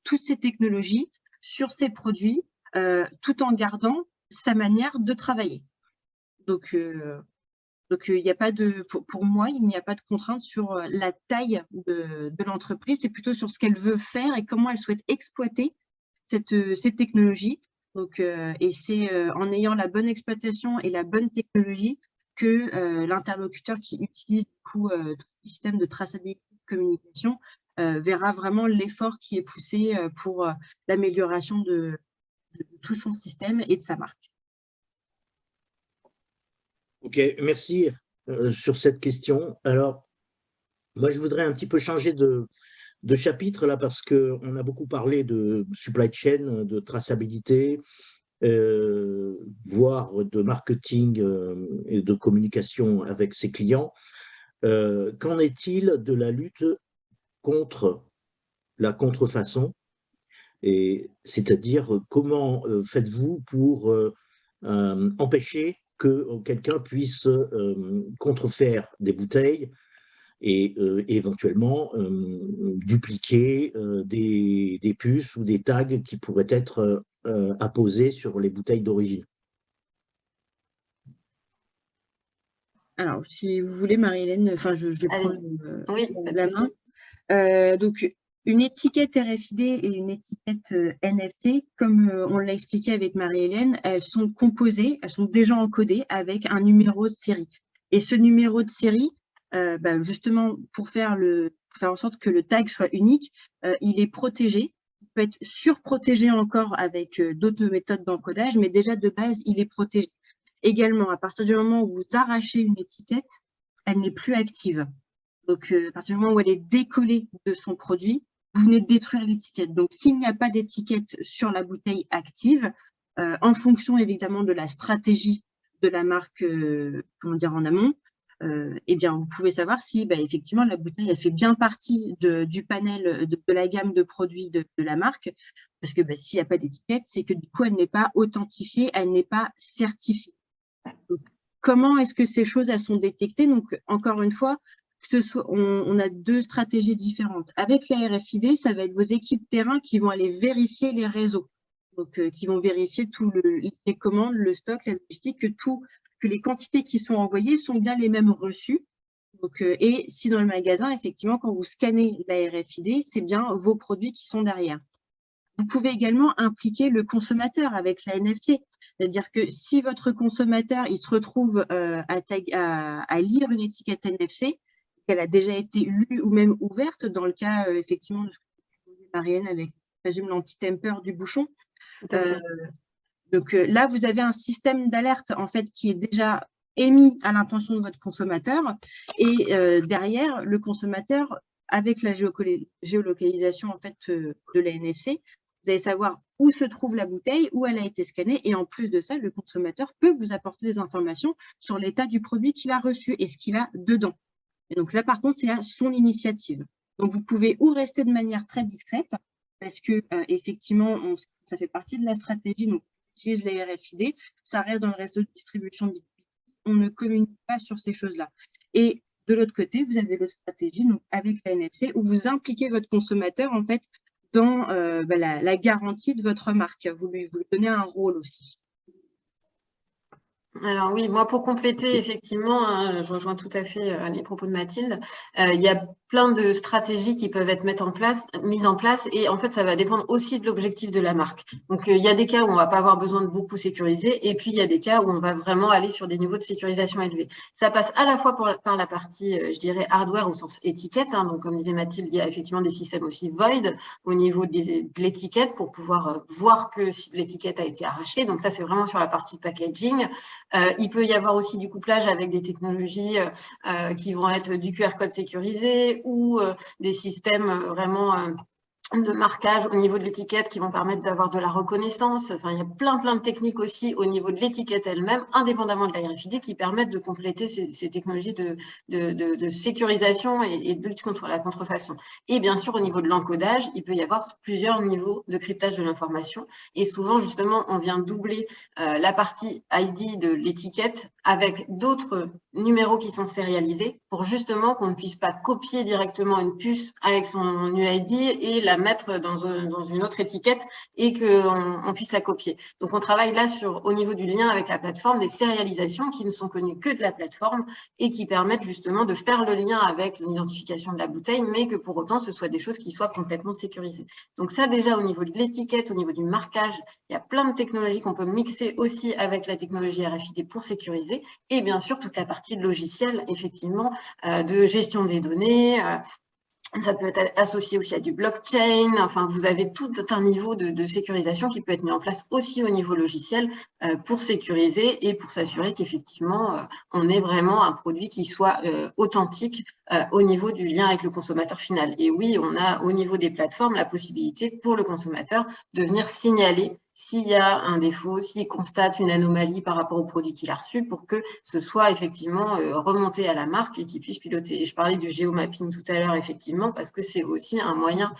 toutes ces technologies sur ses produits tout en gardant sa manière de travailler. Donc, il n'y a pas de, pour moi, il n'y a pas de contrainte sur la taille de l'entreprise, c'est plutôt sur ce qu'elle veut faire et comment elle souhaite exploiter cette technologie. Donc, et c'est en ayant la bonne exploitation et la bonne technologie que l'interlocuteur qui utilise du coup, tout le système de traçabilité de communication verra vraiment l'effort qui est poussé pour l'amélioration de tout son système et de sa marque. Ok, merci sur cette question. Alors, moi, je voudrais un petit peu changer de chapitre là parce qu'on a beaucoup parlé de supply chain, de traçabilité, voire de marketing et de communication avec ses clients. Qu'en est-il de la lutte contre la contrefaçon? Et c'est-à-dire, comment faites-vous pour empêcher que quelqu'un puisse contrefaire des bouteilles et éventuellement dupliquer des puces ou des tags qui pourraient être apposés sur les bouteilles d'origine? Alors, si vous voulez, Marie-Hélène, enfin, je vais prendre la main. Donc, une étiquette RFID et une étiquette NFT, comme on l'a expliqué avec Marie-Hélène, elles sont composées, elles sont déjà encodées avec un numéro de série. Et ce numéro de série, justement, pour faire en sorte que le tag soit unique, il est protégé. Il peut être surprotégé encore avec d'autres méthodes d'encodage, mais déjà de base, il est protégé. Également, à partir du moment où vous arrachez une étiquette, elle n'est plus active. Donc, à partir du moment où elle est décollée de son produit, vous venez de détruire l'étiquette. Donc, s'il n'y a pas d'étiquette sur la bouteille active, en fonction évidemment de la stratégie de la marque, en amont, eh bien, vous pouvez savoir si effectivement la bouteille elle fait bien partie du panel de la gamme de produits de la marque, parce que s'il n'y a pas d'étiquette, c'est que du coup, elle n'est pas authentifiée, elle n'est pas certifiée. Donc, comment est-ce que ces choses elles sont détectées? Donc, encore une fois, on a deux stratégies différentes. Avec la RFID, ça va être vos équipes terrain qui vont aller vérifier les réseaux, donc qui vont vérifier tous les commandes, le stock, la logistique, que les quantités qui sont envoyées sont bien les mêmes reçues. Donc, et si dans le magasin, effectivement, quand vous scannez la RFID, c'est bien vos produits qui sont derrière. Vous pouvez également impliquer le consommateur avec la NFC. C'est-à-dire que si votre consommateur il se retrouve à lire une étiquette NFC, qu'elle a déjà été lue ou même ouverte, dans le cas effectivement de ce que Marianne avec l'anti-temper du bouchon. Donc là, vous avez un système d'alerte en fait qui est déjà émis à l'intention de votre consommateur et derrière le consommateur avec la géolocalisation en fait de la NFC, vous allez savoir où se trouve la bouteille, où elle a été scannée et en plus de ça, le consommateur peut vous apporter des informations sur l'état du produit qu'il a reçu et ce qu'il a dedans. Et donc là, par contre, c'est à son initiative. Donc vous pouvez ou rester de manière très discrète parce que effectivement, ça fait partie de la stratégie. Donc, on utilise les RFID, ça reste dans le réseau de distribution B2B. On ne communique pas sur ces choses-là. Et de l'autre côté, vous avez l'autre stratégie donc avec la NFC où vous impliquez votre consommateur en fait dans la garantie de votre marque. Vous lui donnez un rôle aussi. Alors oui, moi pour compléter, effectivement, je rejoins tout à fait les propos de Mathilde. Il y a plein de stratégies qui peuvent être mises en place et en fait, ça va dépendre aussi de l'objectif de la marque. Donc, il y a des cas où on ne va pas avoir besoin de beaucoup sécuriser et puis il y a des cas où on va vraiment aller sur des niveaux de sécurisation élevés. Ça passe à la fois par la partie, je dirais, hardware au sens étiquette. Hein, donc, comme disait Mathilde, il y a effectivement des systèmes aussi void au niveau de l'étiquette pour pouvoir voir que l'étiquette a été arrachée. Donc, ça, c'est vraiment sur la partie packaging. Il peut y avoir aussi du couplage avec des technologies qui vont être du QR code sécurisé ou des systèmes vraiment de marquage au niveau de l'étiquette qui vont permettre d'avoir de la reconnaissance. Enfin, il y a plein de techniques aussi au niveau de l'étiquette elle-même, indépendamment de la RFID, qui permettent de compléter ces technologies de sécurisation et de lutte contre la contrefaçon. Et bien sûr, au niveau de l'encodage, il peut y avoir plusieurs niveaux de cryptage de l'information. Et souvent, justement, on vient doubler la partie ID de l'étiquette avec d'autres numéros qui sont sérialisés pour justement qu'on ne puisse pas copier directement une puce avec son UID et la mettre dans une autre étiquette et qu'on puisse la copier. Donc, on travaille là au niveau du lien avec la plateforme, des sérialisations qui ne sont connues que de la plateforme et qui permettent justement de faire le lien avec l'identification de la bouteille, mais que pour autant, ce soit des choses qui soient complètement sécurisées. Donc ça, déjà, au niveau de l'étiquette, au niveau du marquage, il y a plein de technologies qu'on peut mixer aussi avec la technologie RFID pour sécuriser. Et bien sûr, toute la partie logicielle, effectivement, de gestion des données, ça peut être associé aussi à du blockchain. Enfin, vous avez tout un niveau de sécurisation qui peut être mis en place aussi au niveau logiciel pour sécuriser et pour s'assurer qu'effectivement, on ait vraiment un produit qui soit authentique au niveau du lien avec le consommateur final. Et oui, on a au niveau des plateformes la possibilité pour le consommateur de venir signaler s'il y a un défaut, s'il constate une anomalie par rapport au produit qu'il a reçu pour que ce soit effectivement remonté à la marque et qu'il puisse piloter. Et je parlais du géomapping tout à l'heure, effectivement, parce que c'est aussi un moyen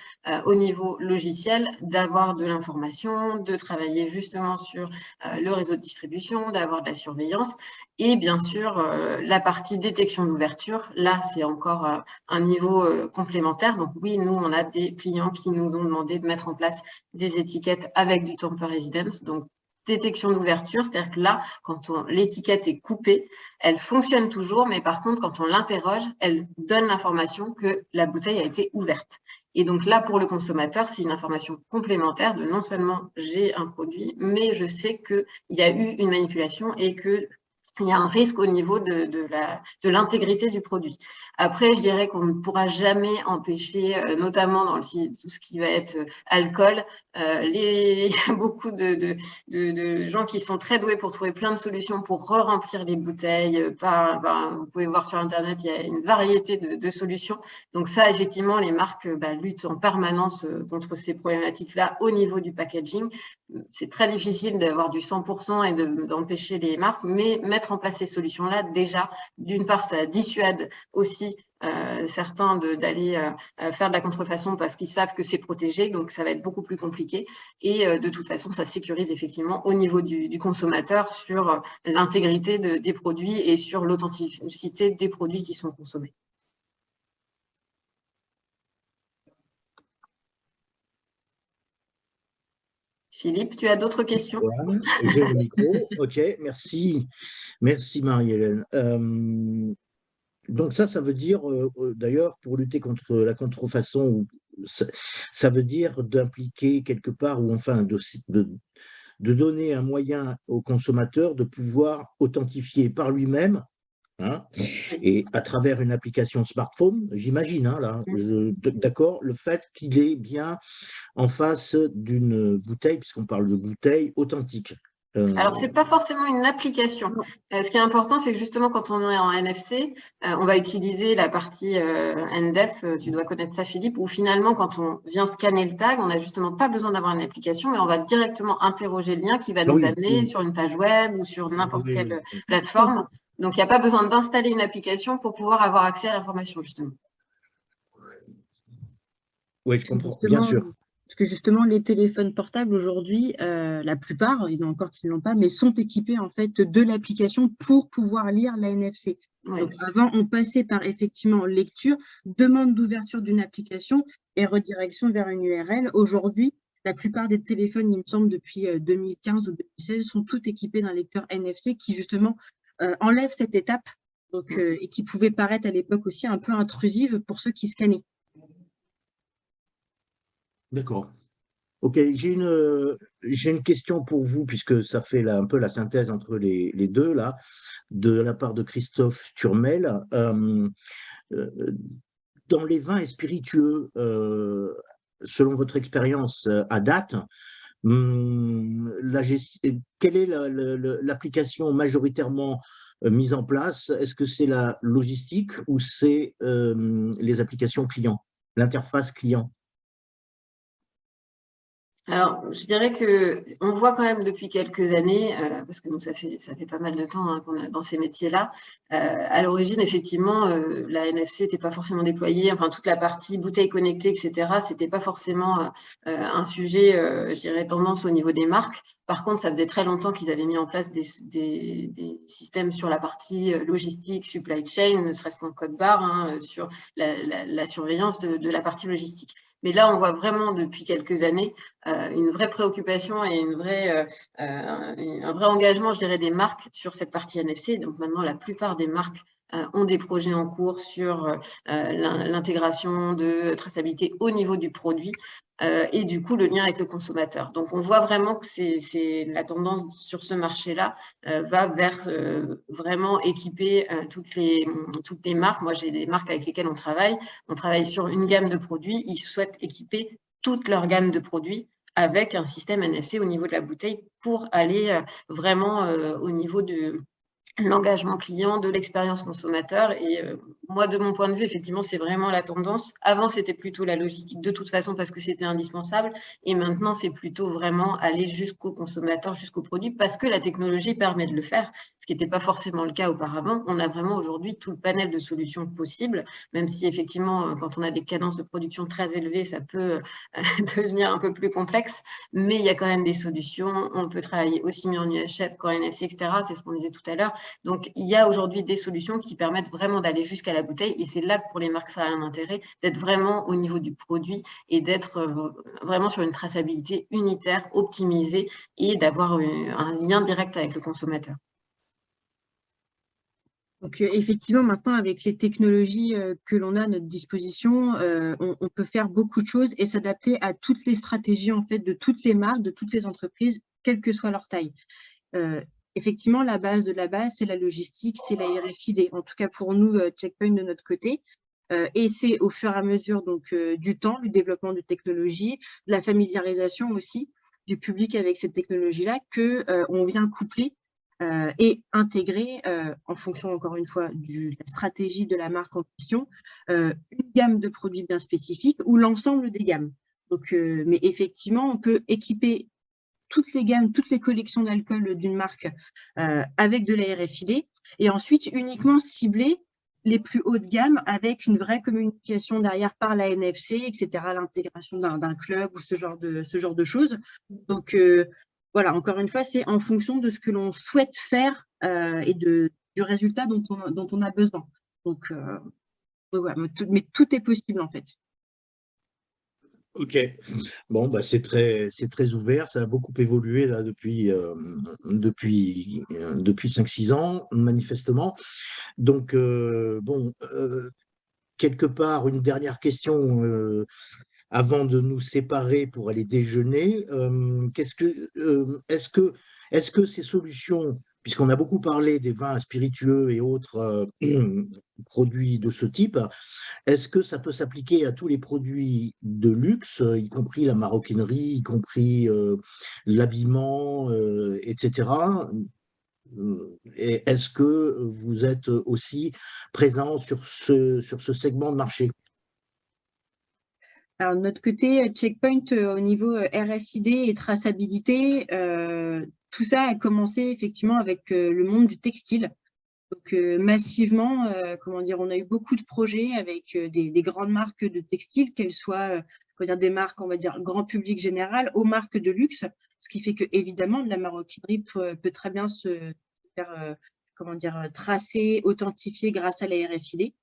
au niveau logiciel d'avoir de l'information, de travailler justement sur le réseau de distribution, d'avoir de la surveillance. Et bien sûr, la partie détection d'ouverture, là, c'est encore un niveau complémentaire. Donc oui, nous, on a des clients qui nous ont demandé de mettre en place des étiquettes avec du tamper evidence, donc détection d'ouverture, c'est-à-dire que là, quand l'étiquette est coupée, elle fonctionne toujours, mais par contre, quand on l'interroge, elle donne l'information que la bouteille a été ouverte. Et donc là, pour le consommateur, c'est une information complémentaire de non seulement j'ai un produit, mais je sais qu'il y a eu une manipulation et que il y a un risque au niveau de l'intégrité du produit. Après, je dirais qu'on ne pourra jamais empêcher, notamment dans tout ce qui va être alcool, il y a beaucoup de gens qui sont très doués pour trouver plein de solutions pour re-remplir les bouteilles. Vous pouvez voir sur Internet, il y a une variété de solutions. Donc ça, effectivement, les marques luttent en permanence contre ces problématiques-là au niveau du packaging. C'est très difficile d'avoir du 100% et d'empêcher les marques, mais mettre en place ces solutions-là, déjà, d'une part, ça dissuade aussi certains d'aller faire de la contrefaçon parce qu'ils savent que c'est protégé, donc ça va être beaucoup plus compliqué. Et de toute façon, ça sécurise effectivement au niveau du consommateur sur l'intégrité des produits et sur l'authenticité des produits qui sont consommés. Philippe, tu as d'autres questions? Voilà, j'ai le micro. OK, merci. Merci Marie-Hélène. Donc ça veut dire, d'ailleurs, pour lutter contre la contrefaçon, ça veut dire d'impliquer quelque part, ou enfin de donner un moyen au consommateur de pouvoir authentifier par lui-même, hein, et à travers une application smartphone, j'imagine, hein, là, d'accord, le fait qu'il est bien en face d'une bouteille, puisqu'on parle de bouteille authentique. Alors, ce n'est pas forcément une application. Ce qui est important, c'est que justement, quand on est en NFC, on va utiliser la partie NDEF, tu dois connaître ça, Philippe, où finalement, quand on vient scanner le tag, on n'a justement pas besoin d'avoir une application, mais on va directement interroger le lien qui va nous amener sur une page web ou sur n'importe quelle plateforme. Donc, il n'y a pas besoin d'installer une application pour pouvoir avoir accès à l'information, justement. Oui, je comprends, bien sûr. Parce que justement, les téléphones portables aujourd'hui, la plupart, il y en a encore qui ne l'ont pas, mais sont équipés en fait de l'application pour pouvoir lire la NFC. Oui. Donc avant, on passait par effectivement lecture, demande d'ouverture d'une application et redirection vers une URL. Aujourd'hui, la plupart des téléphones, il me semble, depuis 2015 ou 2016, sont tous équipés d'un lecteur NFC qui justement enlève cette étape Donc, et qui pouvait paraître à l'époque aussi un peu intrusive pour ceux qui scannaient. D'accord. Ok, j'ai une question pour vous, puisque ça fait là, un peu la synthèse entre les deux, là, de la part de Christophe Turmel. Dans les vins et spiritueux, selon votre expérience à date, quelle est l'application majoritairement mise en place? Est-ce que c'est la logistique ou c'est les applications clients, l'interface client? Alors, je dirais qu'on voit quand même depuis quelques années, parce que nous, ça fait pas mal de temps hein, qu'on est dans ces métiers-là. À l'origine, effectivement, la NFC n'était pas forcément déployée. Enfin, toute la partie bouteilles connectées, etc., ce n'était pas forcément un sujet, je dirais, tendance au niveau des marques. Par contre, ça faisait très longtemps qu'ils avaient mis en place des systèmes sur la partie logistique, supply chain, ne serait-ce qu'en code barre, hein, sur la surveillance de la partie logistique. Mais là, on voit vraiment depuis quelques années une vraie préoccupation et un vrai engagement, je dirais, des marques sur cette partie NFC. Donc maintenant, la plupart des marques ont des projets en cours sur l'intégration de traçabilité au niveau du produit et du coup, le lien avec le consommateur. Donc, on voit vraiment que la tendance sur ce marché-là va vers vraiment équiper toutes les marques. Moi, j'ai des marques avec lesquelles on travaille sur une gamme de produits. Ils souhaitent équiper toute leur gamme de produits avec un système NFC au niveau de la bouteille pour aller vraiment au niveau de l'engagement client, de l'expérience consommateur. Et moi, de mon point de vue, effectivement, c'est vraiment la tendance. Avant, c'était plutôt la logistique de toute façon parce que c'était indispensable. Et maintenant, c'est plutôt vraiment aller jusqu'au consommateur, jusqu'au produit parce que la technologie permet de le faire, ce qui n'était pas forcément le cas auparavant. On a vraiment aujourd'hui tout le panel de solutions possibles, même si effectivement, quand on a des cadences de production très élevées, ça peut devenir un peu plus complexe. Mais il y a quand même des solutions. On peut travailler aussi bien en UHF qu'en NFC, etc. C'est ce qu'on disait tout à l'heure. Donc, il y a aujourd'hui des solutions qui permettent vraiment d'aller jusqu'à la bouteille et c'est là que pour les marques, ça a un intérêt d'être vraiment au niveau du produit et d'être vraiment sur une traçabilité unitaire, optimisée et d'avoir un lien direct avec le consommateur. Donc, effectivement, maintenant, avec les technologies que l'on a à notre disposition, on peut faire beaucoup de choses et s'adapter à toutes les stratégies en fait, de toutes les marques, de toutes les entreprises, quelle que soit leur taille. Effectivement, la base de la base, c'est la logistique, c'est la RFID. En tout cas, pour nous, Checkpoint de notre côté. Et c'est au fur et à mesure donc, du temps, du développement de technologies, de la familiarisation aussi du public avec cette technologie-là qu'on vient coupler et intégrer, en fonction, encore une fois, de la stratégie de la marque en question, une gamme de produits bien spécifiques ou l'ensemble des gammes. Donc, mais effectivement, on peut équiper toutes les gammes, toutes les collections d'alcool d'une marque avec de la RFID et ensuite uniquement cibler les plus hautes gammes avec une vraie communication derrière par la NFC, etc., l'intégration d'un club ou ce genre de choses. Donc, voilà, encore une fois, c'est en fonction de ce que l'on souhaite faire et du résultat dont on a besoin. Donc voilà, mais tout est possible en fait. Ok, bon, bah, c'est très ouvert, ça a beaucoup évolué là, depuis 5-6 ans, manifestement. Donc, bon, quelque part, une dernière question avant de nous séparer pour aller déjeuner. Est-ce que ces solutions, puisqu'on a beaucoup parlé des vins spiritueux et autres produits de ce type, est-ce que ça peut s'appliquer à tous les produits de luxe, y compris la maroquinerie, y compris l'habillement, etc. Et est-ce que vous êtes aussi présent sur ce segment de marché? Alors, de notre côté, Checkpoint, au niveau RFID et traçabilité, tout ça a commencé effectivement avec le monde du textile. Donc, massivement, comment dire, on a eu beaucoup de projets avec des grandes marques de textile, qu'elles soient des marques, on va dire, grand public général, aux marques de luxe, ce qui fait que évidemment la maroquinerie peut très bien se faire tracer, authentifier grâce à la RFID.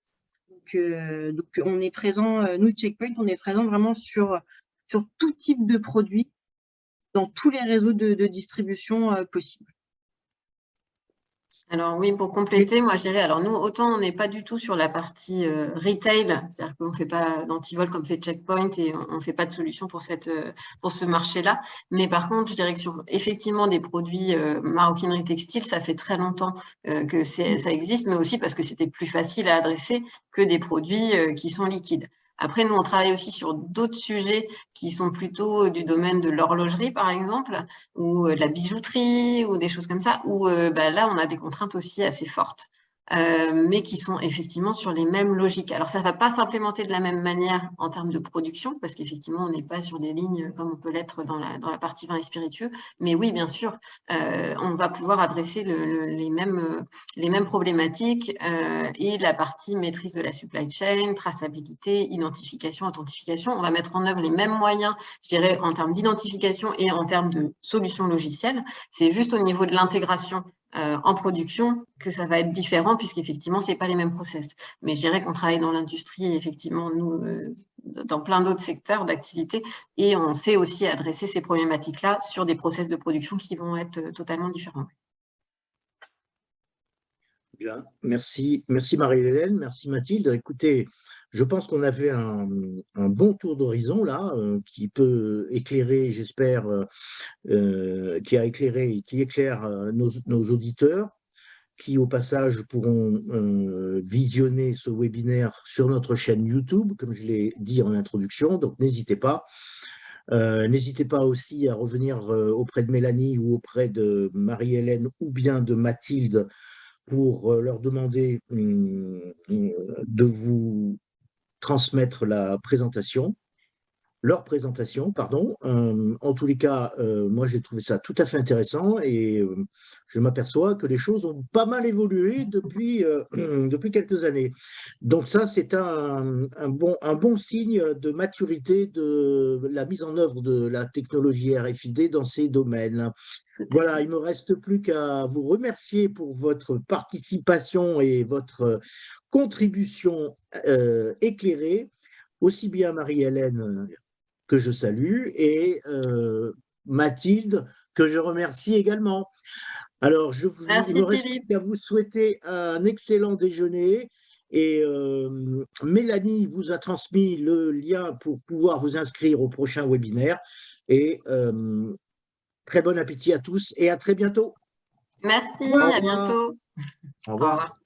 Donc, on est présent, nous, Checkpoint, on est présent vraiment sur tout type de produits, dans tous les réseaux de distribution possibles. Alors oui, pour compléter, moi je dirais, alors nous, autant on n'est pas du tout sur la partie retail, c'est-à-dire qu'on ne fait pas d'antivol comme fait Checkpoint et on ne fait pas de solution pour ce marché-là. Mais par contre, je dirais que sur effectivement des produits maroquinerie textile, ça fait très longtemps que ça existe, mais aussi parce que c'était plus facile à adresser que des produits qui sont liquides. Après, nous, on travaille aussi sur d'autres sujets qui sont plutôt du domaine de l'horlogerie, par exemple, ou de la bijouterie, ou des choses comme ça, où là, on a des contraintes aussi assez fortes, mais qui sont effectivement sur les mêmes logiques. Alors, ça ne va pas s'implémenter de la même manière en termes de production, parce qu'effectivement, on n'est pas sur des lignes comme on peut l'être dans la partie vin et spiritueux, mais oui, bien sûr, on va pouvoir adresser les mêmes problématiques et la partie maîtrise de la supply chain, traçabilité, identification, authentification. On va mettre en œuvre les mêmes moyens, je dirais, en termes d'identification et en termes de solutions logicielles. C'est juste au niveau de l'intégration en production que ça va être différent, puisqu'effectivement, ce n'est pas les mêmes process. Mais je dirais qu'on travaille dans l'industrie, effectivement, nous, dans plein d'autres secteurs d'activité, et on sait aussi adresser ces problématiques-là sur des process de production qui vont être totalement différents. Bien, merci Marie-Hélène, merci Mathilde. Écoutez, je pense qu'on a fait un bon tour d'horizon là, qui peut éclairer, j'espère, qui éclaire nos auditeurs, qui au passage pourront visionner ce webinaire sur notre chaîne YouTube, comme je l'ai dit en introduction, donc n'hésitez pas. N'hésitez pas aussi à revenir auprès de Mélanie ou auprès de Marie-Hélène ou bien de Mathilde pour leur demander de vous transmettre leur présentation, pardon. En tous les cas, moi j'ai trouvé ça tout à fait intéressant et je m'aperçois que les choses ont pas mal évolué depuis quelques années. Donc ça, c'est un bon signe de maturité de la mise en œuvre de la technologie RFID dans ces domaines. Voilà, il ne me reste plus qu'à vous remercier pour votre participation et votre contribution éclairée, aussi bien Marie-Hélène que je salue, et Mathilde, que je remercie également. Alors, il Merci me reste Philippe. qu'à vous souhaiter un excellent déjeuner. Et Mélanie vous a transmis le lien pour pouvoir vous inscrire au prochain webinaire. Et très bon appétit à tous et à très bientôt. Merci, Au à revoir. bientôt. Au Au revoir. revoir.